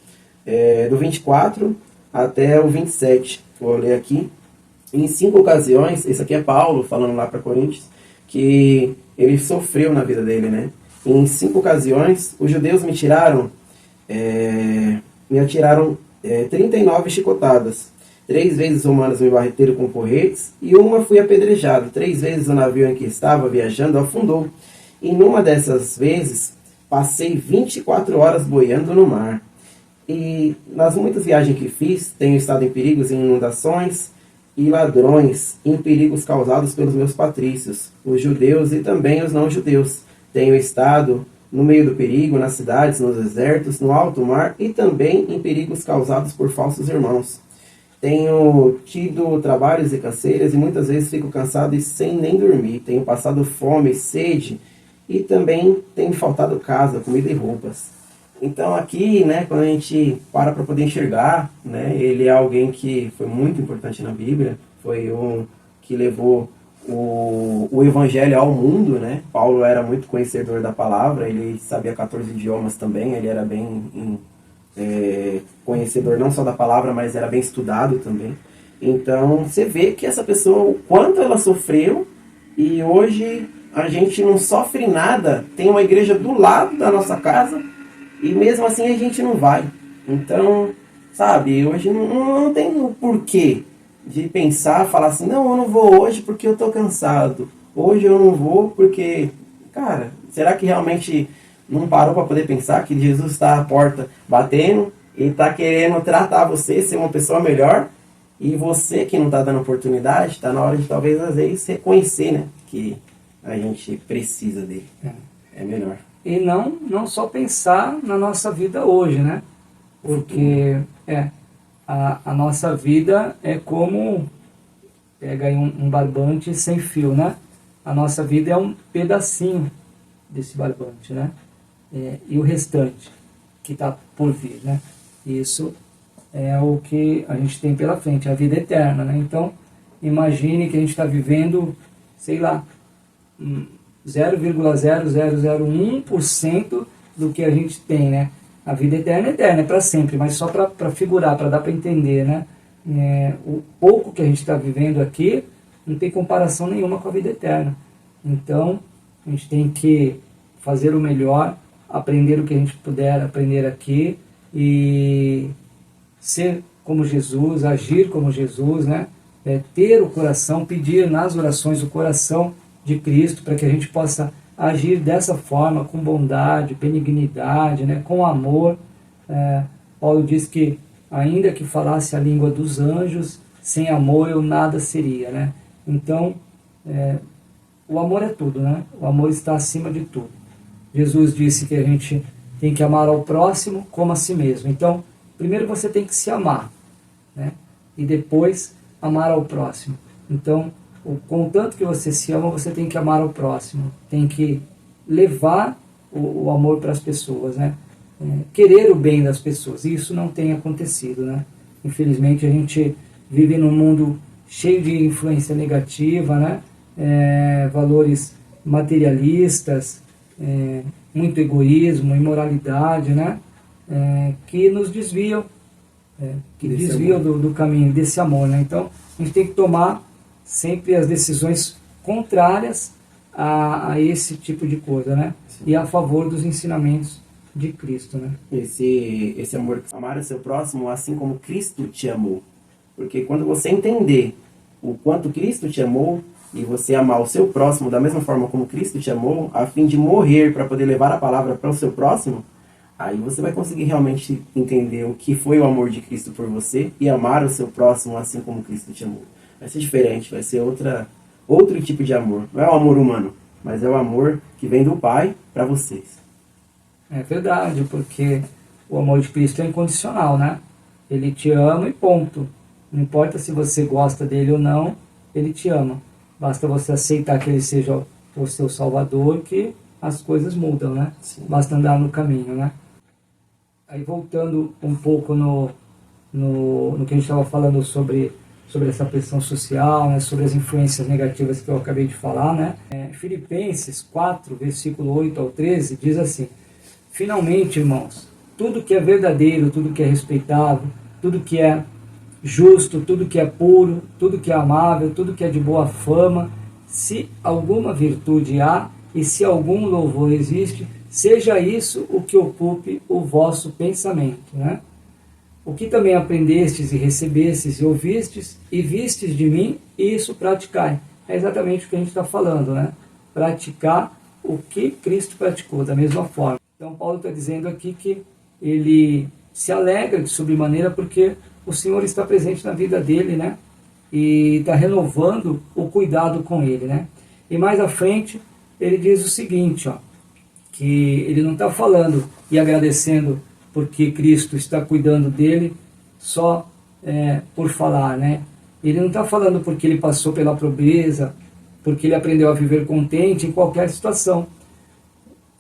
do 24 até o 27. Vou ler aqui. Em 5 ocasiões, esse aqui é Paulo falando lá para Coríntios, que ele sofreu na vida dele, né? Em 5 ocasiões, os judeus me atiraram 39 chicotadas. 3 vezes os romanos me barreteram com porretes, e uma fui apedrejado. 3 vezes o navio em que estava viajando afundou. E numa dessas vezes, passei 24 horas boiando no mar. E nas muitas viagens que fiz, tenho estado em perigos e inundações e ladrões, em perigos causados pelos meus patrícios, os judeus e também os não-judeus. Tenho estado no meio do perigo, nas cidades, nos desertos, no alto mar e também em perigos causados por falsos irmãos. Tenho tido trabalhos e canseiras e muitas vezes fico cansado e sem nem dormir. Tenho passado fome, sede e também tem faltado casa, comida e roupas. Então aqui, né, quando a gente para poder enxergar, né, ele é alguém que foi muito importante na Bíblia, foi um que levou o evangelho ao mundo, né? Paulo era muito conhecedor da palavra, ele sabia 14 idiomas também, ele era bem conhecedor não só da palavra, mas era bem estudado também. Então você vê que essa pessoa, o quanto ela sofreu, e hoje a gente não sofre nada, tem uma igreja do lado da nossa casa, e mesmo assim a gente não vai. Então, sabe, hoje não tem porquê de pensar, falar assim, não, eu não vou hoje porque eu tô cansado. Hoje eu não vou porque, cara, será que realmente não parou para poder pensar que Jesus está à porta batendo e está querendo tratar você, ser uma pessoa melhor? E você que não está dando oportunidade, está na hora de talvez às vezes reconhecer, né, que a gente precisa dele. É melhor. E não só pensar na nossa vida hoje, né? Porque a nossa vida é como, pega aí um barbante sem fio, né? A nossa vida é um pedacinho desse barbante, né? E o restante que está por vir, né? Isso é o que a gente tem pela frente, a vida eterna, né? Então, imagine que a gente está vivendo, sei lá, 0,0001% do que a gente tem, né? A vida eterna é eterna, é para sempre, mas só para figurar, para dar para entender, né? O pouco que a gente está vivendo aqui não tem comparação nenhuma com a vida eterna. Então, a gente tem que fazer o melhor, aprender o que a gente puder aprender aqui e ser como Jesus, agir como Jesus, né? Ter o coração, pedir nas orações o coração de Cristo, para que a gente possa agir dessa forma, com bondade, benignidade, né, com amor. Paulo diz que, ainda que falasse a língua dos anjos, sem amor eu nada seria, né? Então, o amor é tudo, né? O amor está acima de tudo. Jesus disse que a gente tem que amar ao próximo como a si mesmo. Então, primeiro você tem que se amar, né? E depois amar ao próximo. Então, contanto que você se ama, você tem que amar ao próximo, tem que levar o amor para as pessoas, né? Querer o bem das pessoas, e isso não tem acontecido, né? Infelizmente a gente vive num mundo cheio de influência negativa, né? Valores materialistas, muito egoísmo, imoralidade, né? Que nos desviam, do caminho, desse amor, né? Então a gente tem que tomar sempre as decisões contrárias a esse tipo de coisa, né? Sim. E a favor dos ensinamentos de Cristo, né? Esse amor, amar o seu próximo assim como Cristo te amou. Porque quando você entender o quanto Cristo te amou e você amar o seu próximo da mesma forma como Cristo te amou, a fim de morrer para poder levar a palavra para o seu próximo, aí você vai conseguir realmente entender o que foi o amor de Cristo por você e amar o seu próximo assim como Cristo te amou. Vai ser diferente, vai ser outro tipo de amor. Não é o amor humano, mas é o amor que vem do Pai para vocês. É verdade, porque o amor de Cristo é incondicional, né? Ele te ama e ponto. Não importa se você gosta dele ou não, ele te ama. Basta você aceitar que ele seja o seu Salvador, que as coisas mudam, né? Sim. Basta andar no caminho, né? Aí voltando um pouco no que a gente estava falando sobre sobre essa pressão social, né, sobre as influências negativas que eu acabei de falar, né? Filipenses 4, versículo 8 ao 13, diz assim: finalmente, irmãos, tudo que é verdadeiro, tudo que é respeitável, tudo que é justo, tudo que é puro, tudo que é amável, tudo que é de boa fama, se alguma virtude há e se algum louvor existe, seja isso o que ocupe o vosso pensamento, né? O que também aprendestes e recebestes e ouvistes e vistes de mim, isso praticai. É exatamente o que a gente está falando, né? Praticar o que Cristo praticou, da mesma forma. Então Paulo está dizendo aqui que ele se alegra de sobremaneira porque o Senhor está presente na vida dele, né? E está renovando o cuidado com ele, né? E mais à frente ele diz o seguinte, ó, que ele não está falando e agradecendo porque Cristo está cuidando dele só por falar, né? Ele não está falando porque ele passou pela pobreza, porque ele aprendeu a viver contente em qualquer situação.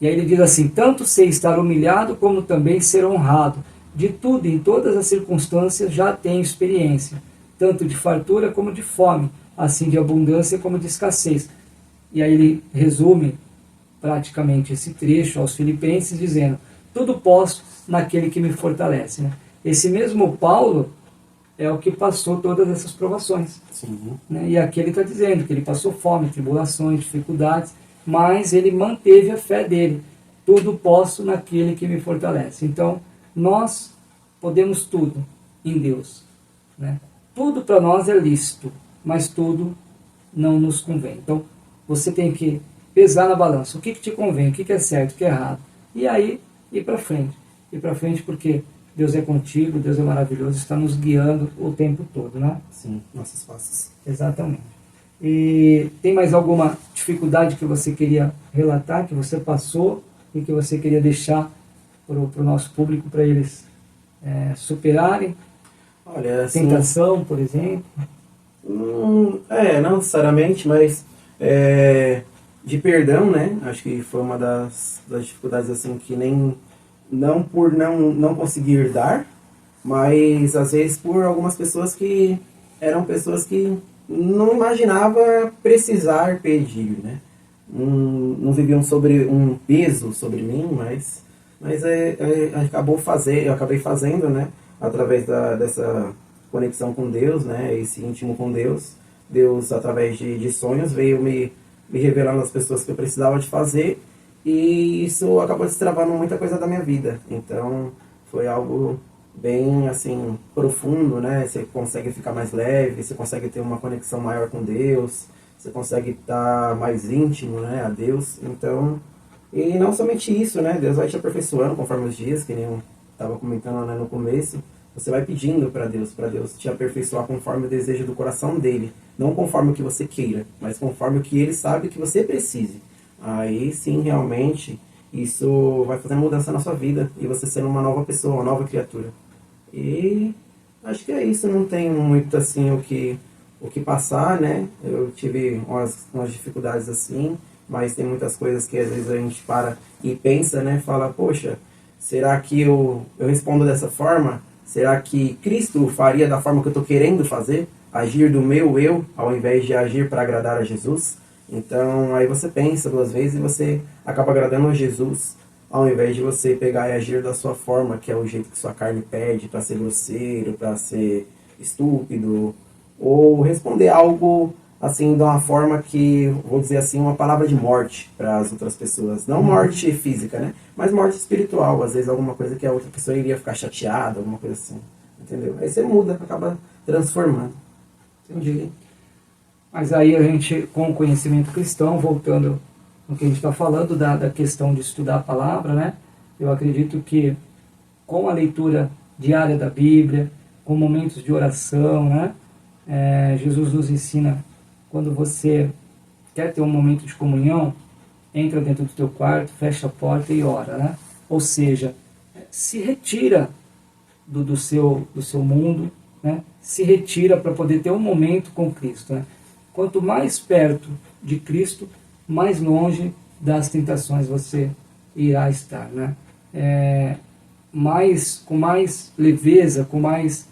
E aí ele diz assim: tanto sei estar humilhado como também ser honrado. De tudo, em todas as circunstâncias, já tenho experiência, tanto de fartura como de fome, assim de abundância como de escassez. E aí ele resume praticamente esse trecho aos Filipenses dizendo: tudo posso naquele que me fortalece, né? Esse mesmo Paulo é o que passou todas essas provações. Sim. Né? E aqui ele está dizendo que ele passou fome, tribulações, dificuldades, mas ele manteve a fé dele. Tudo posso naquele que me fortalece. Então, nós podemos tudo em Deus. Né? Tudo para nós é lícito, mas tudo não nos convém. Então, você tem que pesar na balança. O que te convém, o que é certo, o que é errado. E aí, ir para frente. Ir para frente porque Deus é contigo, Deus é maravilhoso, está nos guiando o tempo todo, né? Sim, nossos passos. Exatamente. E tem mais alguma dificuldade que você queria relatar, que você passou e que você queria deixar para o nosso público, para eles superarem? Olha, assim, tentação, por exemplo? não necessariamente, mas de perdão, né? Acho que foi uma das dificuldades assim que não por não conseguir dar, mas às vezes por algumas pessoas que eram pessoas que não imaginava precisar pedir, né? Não viviam sobre um peso sobre mim, mas eu acabei fazendo, né? Através dessa conexão com Deus, né? Esse íntimo com Deus. Deus, através de sonhos, veio me revelando as pessoas que eu precisava de fazer, e isso acabou destravando muita coisa da minha vida. Então, foi algo bem, assim, profundo, né? Você consegue ficar mais leve, você consegue ter uma conexão maior com Deus, você consegue estar mais íntimo, né, a Deus. Então, e não somente isso, né? Deus vai te aperfeiçoando conforme os dias, que nem eu estava comentando, né, no começo. Você vai pedindo para Deus te aperfeiçoar conforme o desejo do coração dele. Não conforme o que você queira, mas conforme o que ele sabe que você precise. Aí sim, realmente, isso vai fazer mudança na sua vida e você sendo uma nova pessoa, uma nova criatura. E acho que é isso, não tem muito assim o que passar, né? Eu tive umas dificuldades assim, mas tem muitas coisas que às vezes a gente para e pensa, né? Fala, poxa, será que eu respondo dessa forma? Será que Cristo faria da forma que eu estou querendo fazer? Agir do meu eu, ao invés de agir para agradar a Jesus? Então, aí você pensa duas vezes e você acaba agradando a Jesus, ao invés de você pegar e agir da sua forma, que é o jeito que sua carne pede, para ser grosseiro, para ser estúpido, ou responder algo assim de uma forma que, vou dizer assim, uma palavra de morte para as outras pessoas. Não morte física, né? Mas morte espiritual. Às vezes alguma coisa que a outra pessoa iria ficar chateada, alguma coisa assim. Entendeu? Aí você muda, acaba transformando. Entendi. Mas aí a gente, com o conhecimento cristão, voltando no que a gente está falando, da questão de estudar a palavra, né? Eu acredito que com a leitura diária da Bíblia, com momentos de oração, né? Jesus nos ensina, quando você quer ter um momento de comunhão, entra dentro do teu quarto, fecha a porta e ora, né? Ou seja, se retira do seu mundo, né? Se retira para poder ter um momento com Cristo, né? Quanto mais perto de Cristo, mais longe das tentações você irá estar, né? Com mais leveza, com mais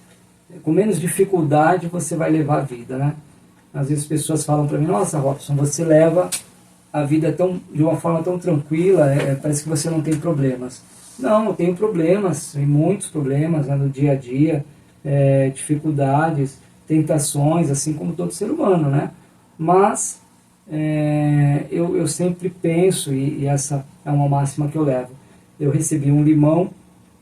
com menos dificuldade você vai levar a vida, né? Às vezes as pessoas falam para mim, nossa, Robson, você leva a vida de uma forma tão tranquila, parece que você não tem problemas. Não, eu tenho problemas, e muitos problemas, né, no dia a dia, dificuldades, tentações, assim como todo ser humano, né? Mas eu sempre penso, e essa é uma máxima que eu levo, eu recebi um limão,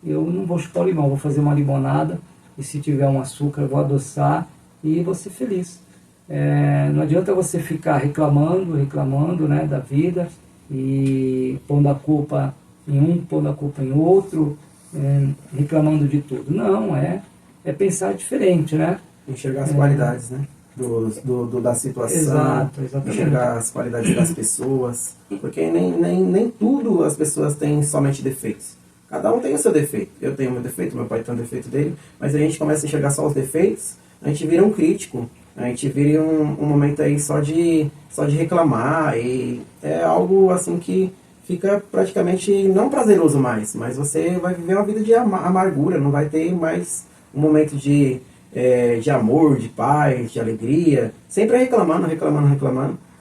eu não vou chupar o limão, vou fazer uma limonada, e se tiver um açúcar eu vou adoçar e vou ser feliz. Não adianta você ficar reclamando, né, da vida, e pondo a culpa em um, pondo a culpa em outro, reclamando de tudo. Não, é pensar diferente, né? Enxergar as qualidades, né? Da situação. Exato, exatamente. Enxergar as qualidades das pessoas. Porque nem tudo as pessoas têm somente defeitos. Cada um tem o seu defeito. Eu tenho o meu defeito, meu pai tem o defeito dele. Mas a gente começa a enxergar só os defeitos, a gente vira um crítico. A gente vira um momento aí só de reclamar. E é algo assim que fica praticamente não prazeroso mais. Mas você vai viver uma vida de amargura. Não vai ter mais um momento de amor, de paz, de alegria, sempre reclamando.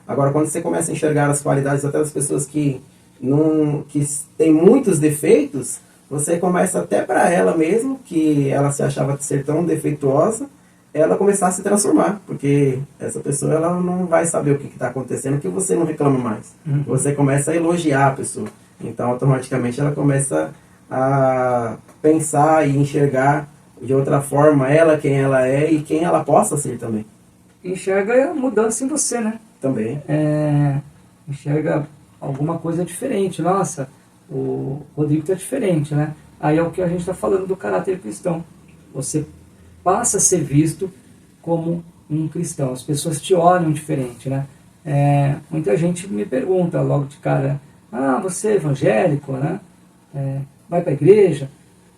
Agora, quando você começa a enxergar as qualidades até das pessoas que têm muitos defeitos, você começa até para ela mesmo, que ela se achava ser tão defeituosa, ela começar a se transformar, porque essa pessoa ela não vai saber o que está acontecendo, que você não reclama mais. Uhum. Você começa a elogiar a pessoa, então automaticamente ela começa a pensar e enxergar de outra forma ela, quem ela é e quem ela possa ser também. Enxerga a mudança em você, né? Também. Enxerga alguma coisa diferente. Nossa, o Rodrigo está diferente, né? Aí é o que a gente está falando do caráter cristão. Você passa a ser visto como um cristão. As pessoas te olham diferente, né? Muita gente me pergunta logo de cara, você é evangélico, né? Vai para a igreja?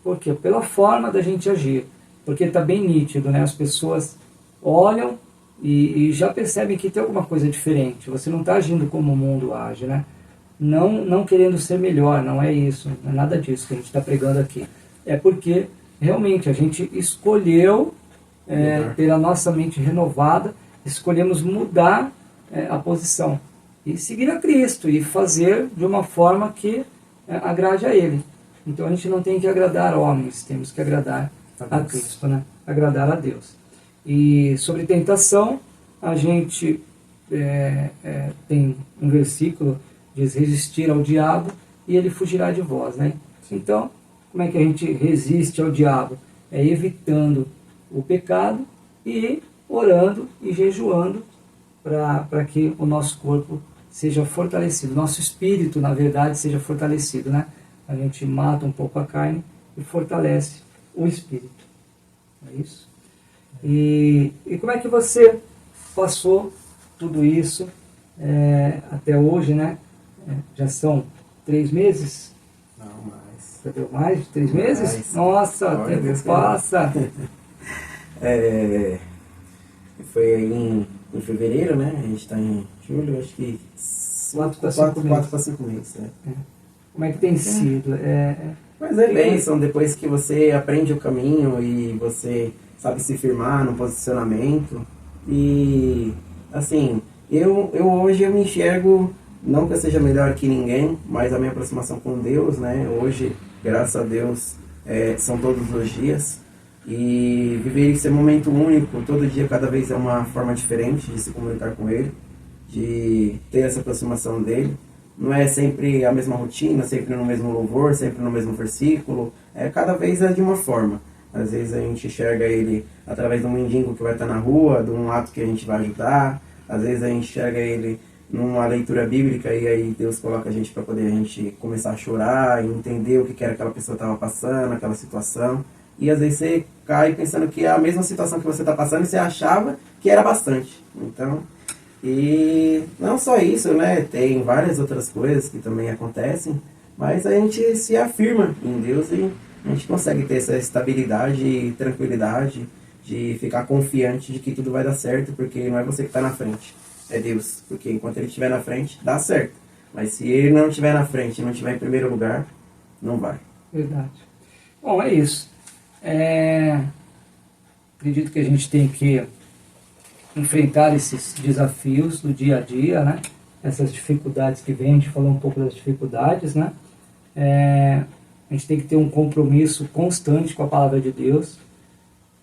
Por quê? Pela forma da gente agir. Porque está bem nítido, né? As pessoas olham e já percebem que tem alguma coisa diferente. Você não está agindo como o mundo age, né? Não querendo ser melhor, não é isso. Não é nada disso que a gente está pregando aqui. É porque realmente a gente escolheu, pela nossa mente renovada, escolhemos mudar a posição. E seguir a Cristo e fazer de uma forma que agrade a Ele. Então a gente não tem que agradar homens, temos que agradar a Cristo, né? Agradar a Deus. E sobre tentação, a gente tem um versículo, diz resistir ao diabo e ele fugirá de vós, né? Então, como é que a gente resiste ao diabo? É evitando o pecado e orando e jejuando para que o nosso corpo seja fortalecido, nosso espírito, na verdade, seja fortalecido, né? A gente mata um pouco a carne e fortalece o espírito. É isso? E como é que você passou tudo isso até hoje, né? Já são 3 meses? Não, mais. Já deu mais de 3 meses? Mais. Nossa, o tempo passa. Foi aí em fevereiro, né? A gente está em julho, acho que 4 para 5 meses. Como é que tem sido? Mas é bênção, depois que você aprende o caminho e você sabe se firmar no posicionamento. E, assim, eu hoje eu me enxergo, não que eu seja melhor que ninguém, mas a minha aproximação com Deus, né? Hoje, graças a Deus, são todos os dias. E viver esse momento único, todo dia, cada vez é uma forma diferente de se comunicar com Ele, de ter essa aproximação dEle. Não é sempre a mesma rotina, sempre no mesmo louvor, sempre no mesmo versículo. Cada vez é de uma forma. Às vezes a gente enxerga Ele através de um mendigo que vai estar na rua, de um ato que a gente vai ajudar. Às vezes a gente enxerga Ele numa leitura bíblica e aí Deus coloca a gente para poder a gente começar a chorar e entender o que era que aquela pessoa estava passando, aquela situação. E às vezes você cai pensando que é a mesma situação que você está passando e você achava que era bastante. Então, e não só isso, né? Tem várias outras coisas que também acontecem, mas a gente se afirma em Deus e a gente consegue ter essa estabilidade e tranquilidade de ficar confiante de que tudo vai dar certo, porque não é você que está na frente, é Deus. Porque enquanto Ele estiver na frente, dá certo. Mas se Ele não estiver na frente, não estiver em primeiro lugar, não vai. Verdade. Bom, é isso. acredito que a gente tem que enfrentar esses desafios do dia a dia, né? Essas dificuldades que vem, a gente falou um pouco das dificuldades, né? A gente tem que ter um compromisso constante com a palavra de Deus,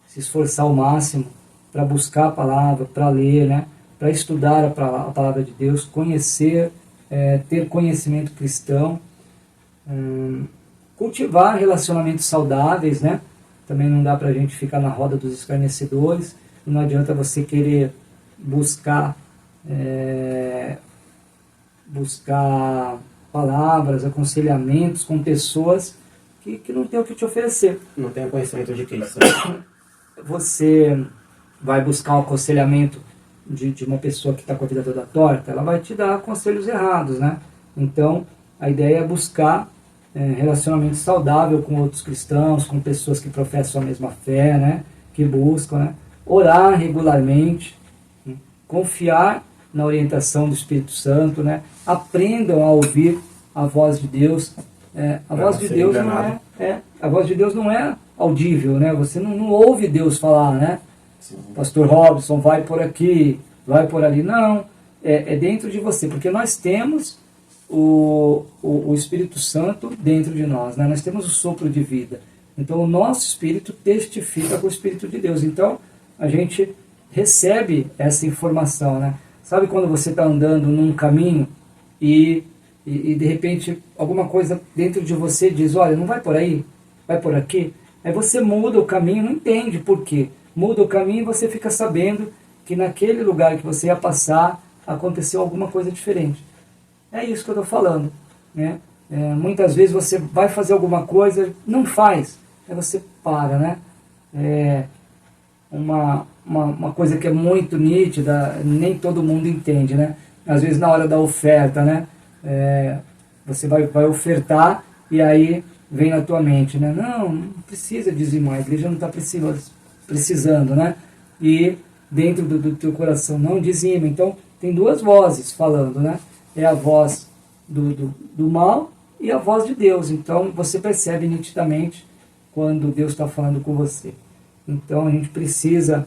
se esforçar ao máximo para buscar a palavra, para ler, né? Para estudar a palavra de Deus, conhecer, ter conhecimento cristão, cultivar relacionamentos saudáveis, né? Também não dá para a gente ficar na roda dos escarnecedores, não adianta você querer buscar palavras, aconselhamentos com pessoas que não têm o que te oferecer. Não tem conhecimento de Cristo. Você vai buscar um aconselhamento de uma pessoa que está com a vida toda torta, ela vai te dar conselhos errados, né? Então, a ideia é buscar relacionamento saudável com outros cristãos, com pessoas que professam a mesma fé, né? Que buscam, né? Orar regularmente, né? Confiar na orientação do Espírito Santo, né? Aprendam a ouvir a voz de Deus. A voz de Deus a voz de Deus não é audível, né? Você não ouve Deus falar, né? Sim. Pastor Robson, vai por aqui, vai por ali. Não, é dentro de você, porque nós temos o Espírito Santo dentro de nós, né? Nós temos o sopro de vida. Então o nosso espírito testifica com o Espírito de Deus. Então a gente recebe essa informação, né? Sabe quando você está andando num caminho e de repente alguma coisa dentro de você diz, olha, não vai por aí, vai por aqui. Aí você muda o caminho, não entende por quê. Muda o caminho e você fica sabendo que naquele lugar que você ia passar aconteceu alguma coisa diferente. É isso que eu estou falando, né? Muitas vezes você vai fazer alguma coisa, não faz, aí você para, né? Uma coisa que é muito nítida, nem todo mundo entende, né? Às vezes na hora da oferta, né? Você vai ofertar e aí vem na tua mente, né? Não precisa dizimar, a igreja não está precisando, né? E dentro do teu coração, não dizima. Então tem duas vozes falando, né? É a voz do mal e a voz de Deus. Então você percebe nitidamente quando Deus está falando com você. Então a gente precisa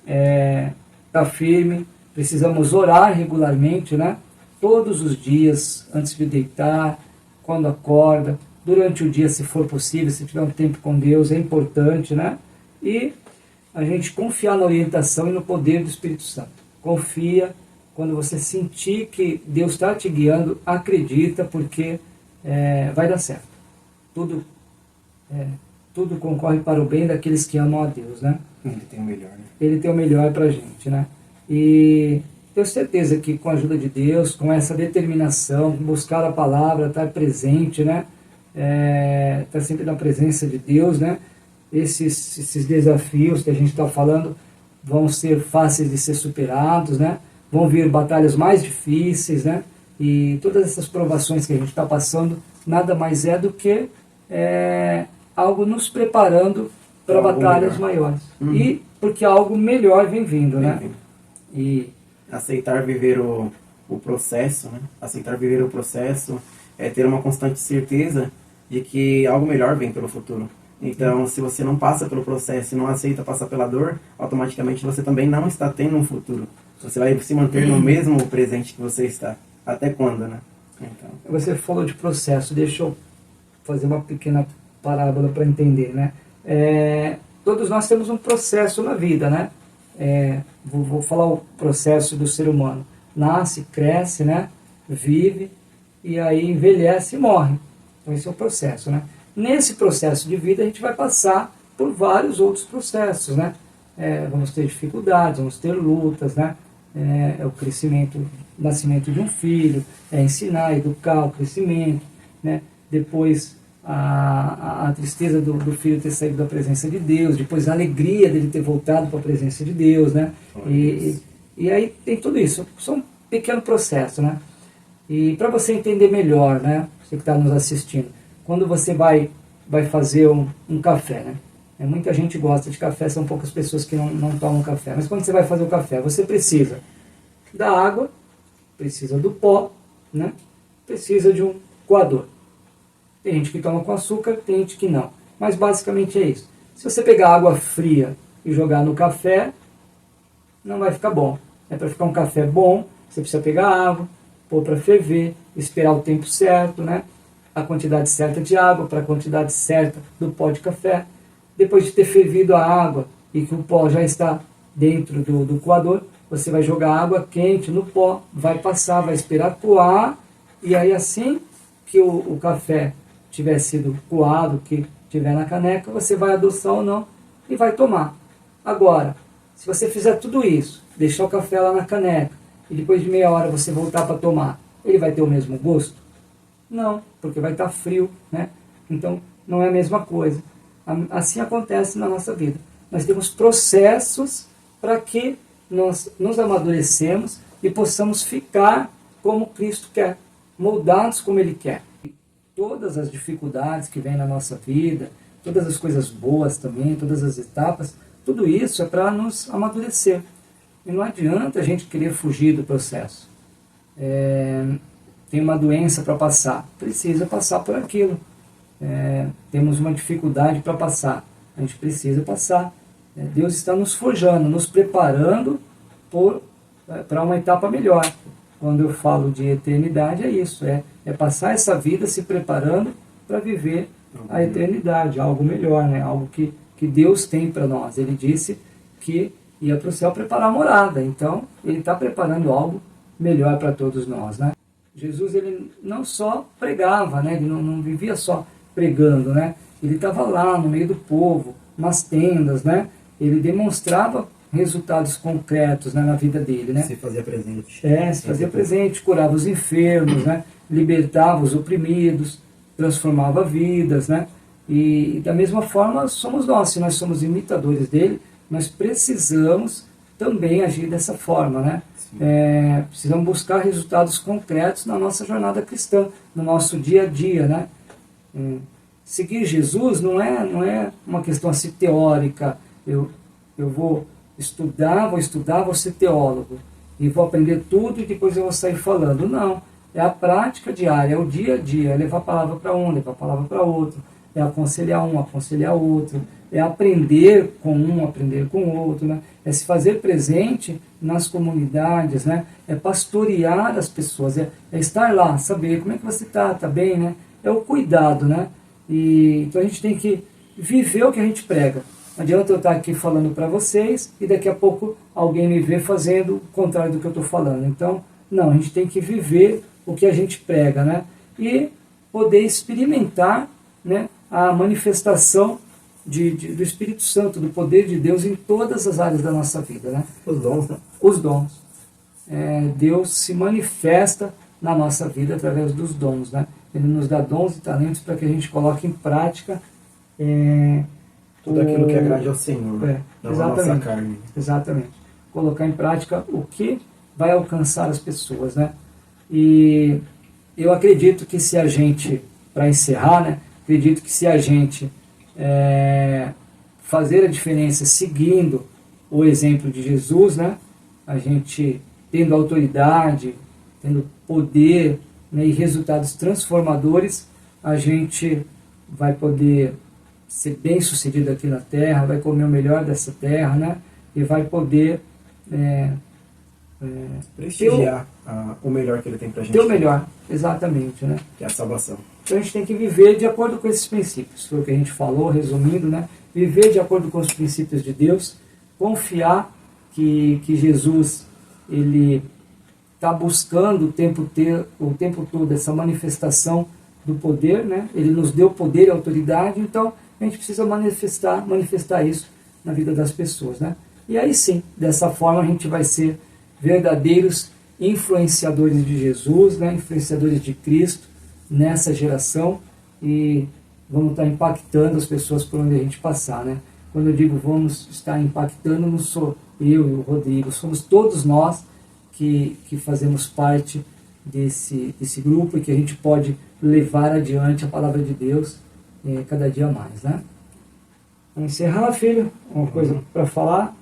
estar firme, precisamos orar regularmente, né? Todos os dias, antes de deitar, quando acorda, durante o dia, se for possível, se tiver um tempo com Deus, é importante, né? E a gente confiar na orientação e no poder do Espírito Santo. Confia, quando você sentir que Deus está te guiando, acredita, porque vai dar certo. Tudo concorre para o bem daqueles que amam a Deus, né? Ele tem o melhor, né? Ele tem o melhor para a gente, né? E tenho certeza que com a ajuda de Deus, com essa determinação, buscar a palavra, estar presente, né? Estar sempre na presença de Deus, né? Esses desafios que a gente está falando vão ser fáceis de ser superados, né? Vão vir batalhas mais difíceis, né? E todas essas provações que a gente está passando nada mais é do que algo nos preparando para batalhas maiores. E porque algo melhor vem vindo, né? E aceitar viver o processo, né? Aceitar viver o processo é ter uma constante certeza de que algo melhor vem pelo futuro. Então, se você não passa pelo processo e não aceita passar pela dor, automaticamente você também não está tendo um futuro. Você vai se manter no mesmo presente que você está. Até quando, né? Então. Você falou de processo, deixa eu fazer uma pequena parábola para entender, né? Todos nós temos um processo na vida, né? Vou falar o processo do ser humano. Nasce, cresce, né? Vive, e aí envelhece e morre. Então esse é o processo, né? Nesse processo de vida a gente vai passar por vários outros processos, né? Vamos ter dificuldades, vamos ter lutas, né? É o crescimento, o nascimento de um filho, ensinar, educar, o crescimento, né? Depois a tristeza do filho ter saído da presença de Deus, depois a alegria dele ter voltado para a presença de Deus, né? E aí tem tudo isso, são um pequeno processo, né? E para você entender melhor, né? Você que está nos assistindo, quando você vai fazer um café, né? Muita gente gosta de café, são poucas pessoas que não tomam café. Mas quando você vai fazer o café, você precisa da água, precisa do pó, né? Precisa de um coador. Tem gente que toma com açúcar, tem gente que não. Mas basicamente é isso. Se você pegar água fria e jogar no café, não vai ficar bom. Para ficar um café bom, você precisa pegar água, pôr para ferver, esperar o tempo certo, né? A quantidade certa de água para a quantidade certa do pó de café. Depois de ter fervido a água e que o pó já está dentro do coador, você vai jogar água quente no pó, vai passar, vai esperar coar, e aí assim que o café tiver sido coado, que tiver na caneca, você vai adoçar ou não e vai tomar. Agora, se você fizer tudo isso, deixar o café lá na caneca e depois de meia hora você voltar para tomar, ele vai ter o mesmo gosto? Não, porque vai estar frio, né? Então não é a mesma coisa. Assim acontece na nossa vida. Nós temos processos para que nós nos amadurecemos e possamos ficar como Cristo quer, moldados como Ele quer. Todas as dificuldades que vêm na nossa vida, todas as coisas boas também, todas as etapas, tudo isso é para nos amadurecer. E não adianta a gente querer fugir do processo. Tem uma doença para passar, precisa passar por aquilo. Temos uma dificuldade para passar, a gente precisa passar. Deus está nos forjando, nos preparando para uma etapa melhor. Quando eu falo de eternidade, é isso, é passar essa vida se preparando para viver a eternidade, algo melhor, né? Algo que Deus tem para nós. Ele disse que ia para o céu preparar a morada, então Ele está preparando algo melhor para todos nós, né? Jesus, ele não só pregava, né? Ele não vivia só pregando, né? Ele estava lá no meio do povo, nas tendas, né? Ele demonstrava resultados concretos, né, na vida dele, né? Se fazia presente. Se fazia presente, curava os enfermos, né? Libertava os oprimidos, transformava vidas, né? E da mesma forma somos nós, se nós somos imitadores dele, nós precisamos também agir dessa forma, né? Precisamos buscar resultados concretos na nossa jornada cristã, no nosso dia a dia, né? Seguir Jesus não é uma questão assim teórica. Eu vou estudar, vou ser teólogo e vou aprender tudo e depois eu vou sair falando. Não, é a prática diária, é o dia a dia, é levar a palavra para um, levar a palavra para outro, é aconselhar um, aconselhar outro, é aprender com um, aprender com o outro, né? É se fazer presente nas comunidades, né? É pastorear as pessoas, é estar lá, saber como é que você está bem, né? É o cuidado, né? Então a gente tem que viver o que a gente prega. Não adianta eu estar aqui falando para vocês e daqui a pouco alguém me vê fazendo o contrário do que eu estou falando. Então, não, a gente tem que viver o que a gente prega, né? E poder experimentar, né, a manifestação do Espírito Santo, do poder de Deus em todas as áreas da nossa vida, né? Os dons, né? Os dons. Deus se manifesta na nossa vida através dos dons, né? Ele nos dá dons e talentos para que a gente coloque em prática tudo aquilo que agrade ao Senhor, não a nossa carne. Exatamente. Colocar em prática o que vai alcançar as pessoas, né? E eu acredito que se a gente, para encerrar, né? Acredito que se a gente fazer a diferença seguindo o exemplo de Jesus, né? A gente tendo autoridade, tendo poder, né, e resultados transformadores, a gente vai poder ser bem sucedido aqui na terra, vai comer o melhor dessa terra, né? E vai poder prestigiar o melhor que ele tem pra gente. Ter o melhor, exatamente, né? Que é a salvação. Então a gente tem que viver de acordo com esses princípios, foi o que a gente falou, resumindo, né? Viver de acordo com os princípios de Deus, confiar que Jesus, ele está buscando o tempo todo essa manifestação do poder, né? Ele nos deu poder e autoridade, então a gente precisa manifestar isso na vida das pessoas, né? E aí sim, dessa forma a gente vai ser verdadeiros influenciadores de Jesus, né? Influenciadores de Cristo nessa geração, e vamos estar impactando as pessoas por onde a gente passar, né? Quando eu digo vamos estar impactando, não sou eu e o Rodrigo, somos todos nós que fazemos parte desse grupo e que a gente pode levar adiante a palavra de Deus cada dia mais, né? Vamos encerrar, filho? Uma coisa para falar?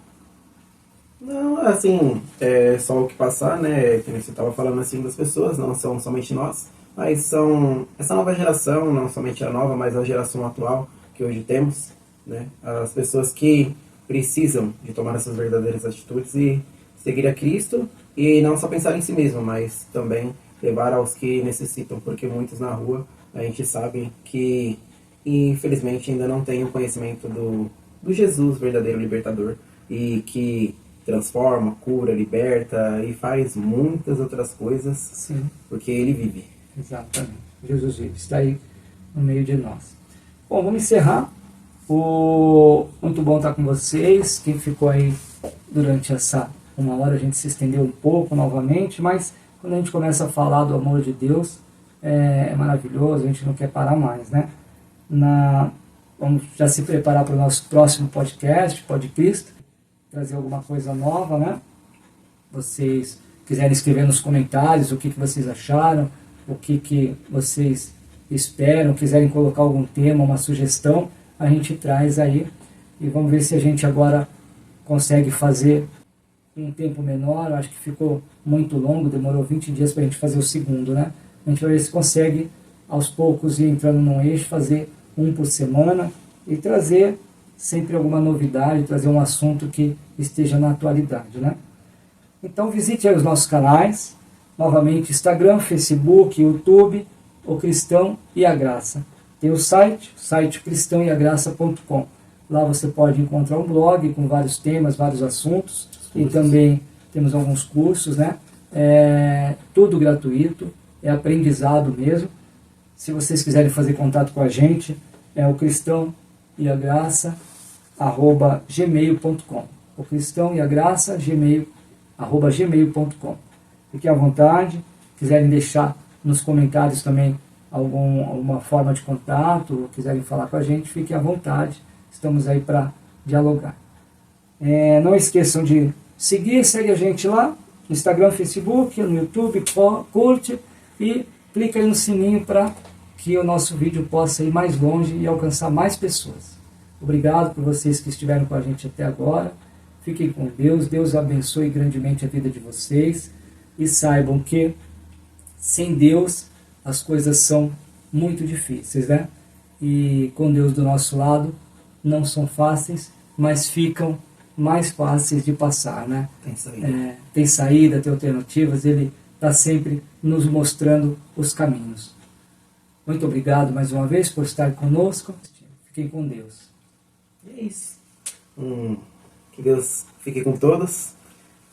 Não, assim, é só o que passar, né? Que você estava falando assim das pessoas, não são somente nós, mas são essa nova geração, não somente a nova, mas a geração atual que hoje temos, né? As pessoas que precisam de tomar essas verdadeiras atitudes e seguir a Cristo, e não só pensar em si mesmo, mas também levar aos que necessitam, porque muitos na rua a gente sabe que infelizmente ainda não tem o conhecimento do Jesus verdadeiro libertador, e que transforma, cura, liberta e faz muitas outras coisas. Sim. Porque ele vive. Exatamente. Jesus vive, está aí no meio de nós. Bom, vamos encerrar. Muito bom estar com vocês. Quem ficou aí durante essa 1 hora, a gente se estendeu um pouco novamente, mas quando a gente começa a falar do amor de Deus, é maravilhoso, a gente não quer parar mais, né? Vamos já se preparar para o nosso próximo podcast, Pod Cristo, trazer alguma coisa nova, né? Vocês quiserem escrever nos comentários o que vocês acharam, o que vocês esperam, quiserem colocar algum tema, uma sugestão, a gente traz aí e vamos ver se a gente agora consegue fazer em um tempo menor. Eu acho que ficou muito longo, demorou 20 dias para a gente fazer o segundo, né? A gente vai ver se consegue aos poucos ir entrando num eixo, fazer um por semana e trazer sempre alguma novidade, trazer um assunto que esteja na atualidade, né? Então visite aí os nossos canais, novamente Instagram, Facebook, YouTube, O Cristão e a Graça. Tem o site cristãoeagraça.com. Lá você pode encontrar um blog com vários temas, vários assuntos, e também temos alguns cursos, né? Tudo gratuito, é aprendizado mesmo. Se vocês quiserem fazer contato com a gente, é o cristãoeagraça@gmail.com. O cristãoeagraça@gmail.com. Fiquem à vontade. Quiserem deixar nos comentários também alguma forma de contato, ou quiserem falar com a gente, fiquem à vontade. Estamos aí para dialogar. Não esqueçam de segue a gente lá no Instagram, Facebook, no YouTube, curte e clica aí no sininho para que o nosso vídeo possa ir mais longe e alcançar mais pessoas. Obrigado por vocês que estiveram com a gente até agora. Fiquem com Deus. Deus abençoe grandemente a vida de vocês. E saibam que sem Deus as coisas são muito difíceis, né? E com Deus do nosso lado não são fáceis, mas ficam mais fáceis de passar, né? Tem saída, tem alternativas. Ele está sempre nos mostrando os caminhos. Muito obrigado mais uma vez por estar conosco. Fiquem com Deus. E é isso. Que Deus fique com todos.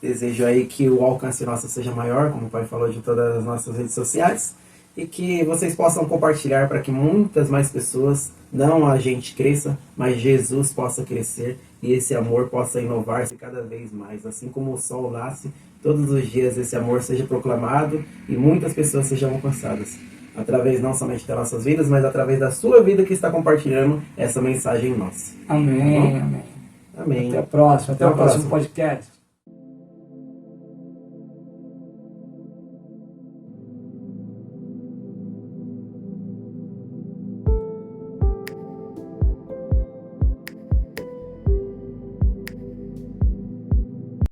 Desejo aí que o alcance nosso seja maior, como o Pai falou, de todas as nossas redes sociais. E que vocês possam compartilhar para que muitas mais pessoas, não a gente cresça, mas Jesus possa crescer e esse amor possa inovar-se cada vez mais. Assim como o sol nasce, todos os dias esse amor seja proclamado e muitas pessoas sejam alcançadas. Através não somente das nossas vidas, mas através da sua vida que está compartilhando essa mensagem nossa. Amém, amém. Amém. Até o próximo podcast.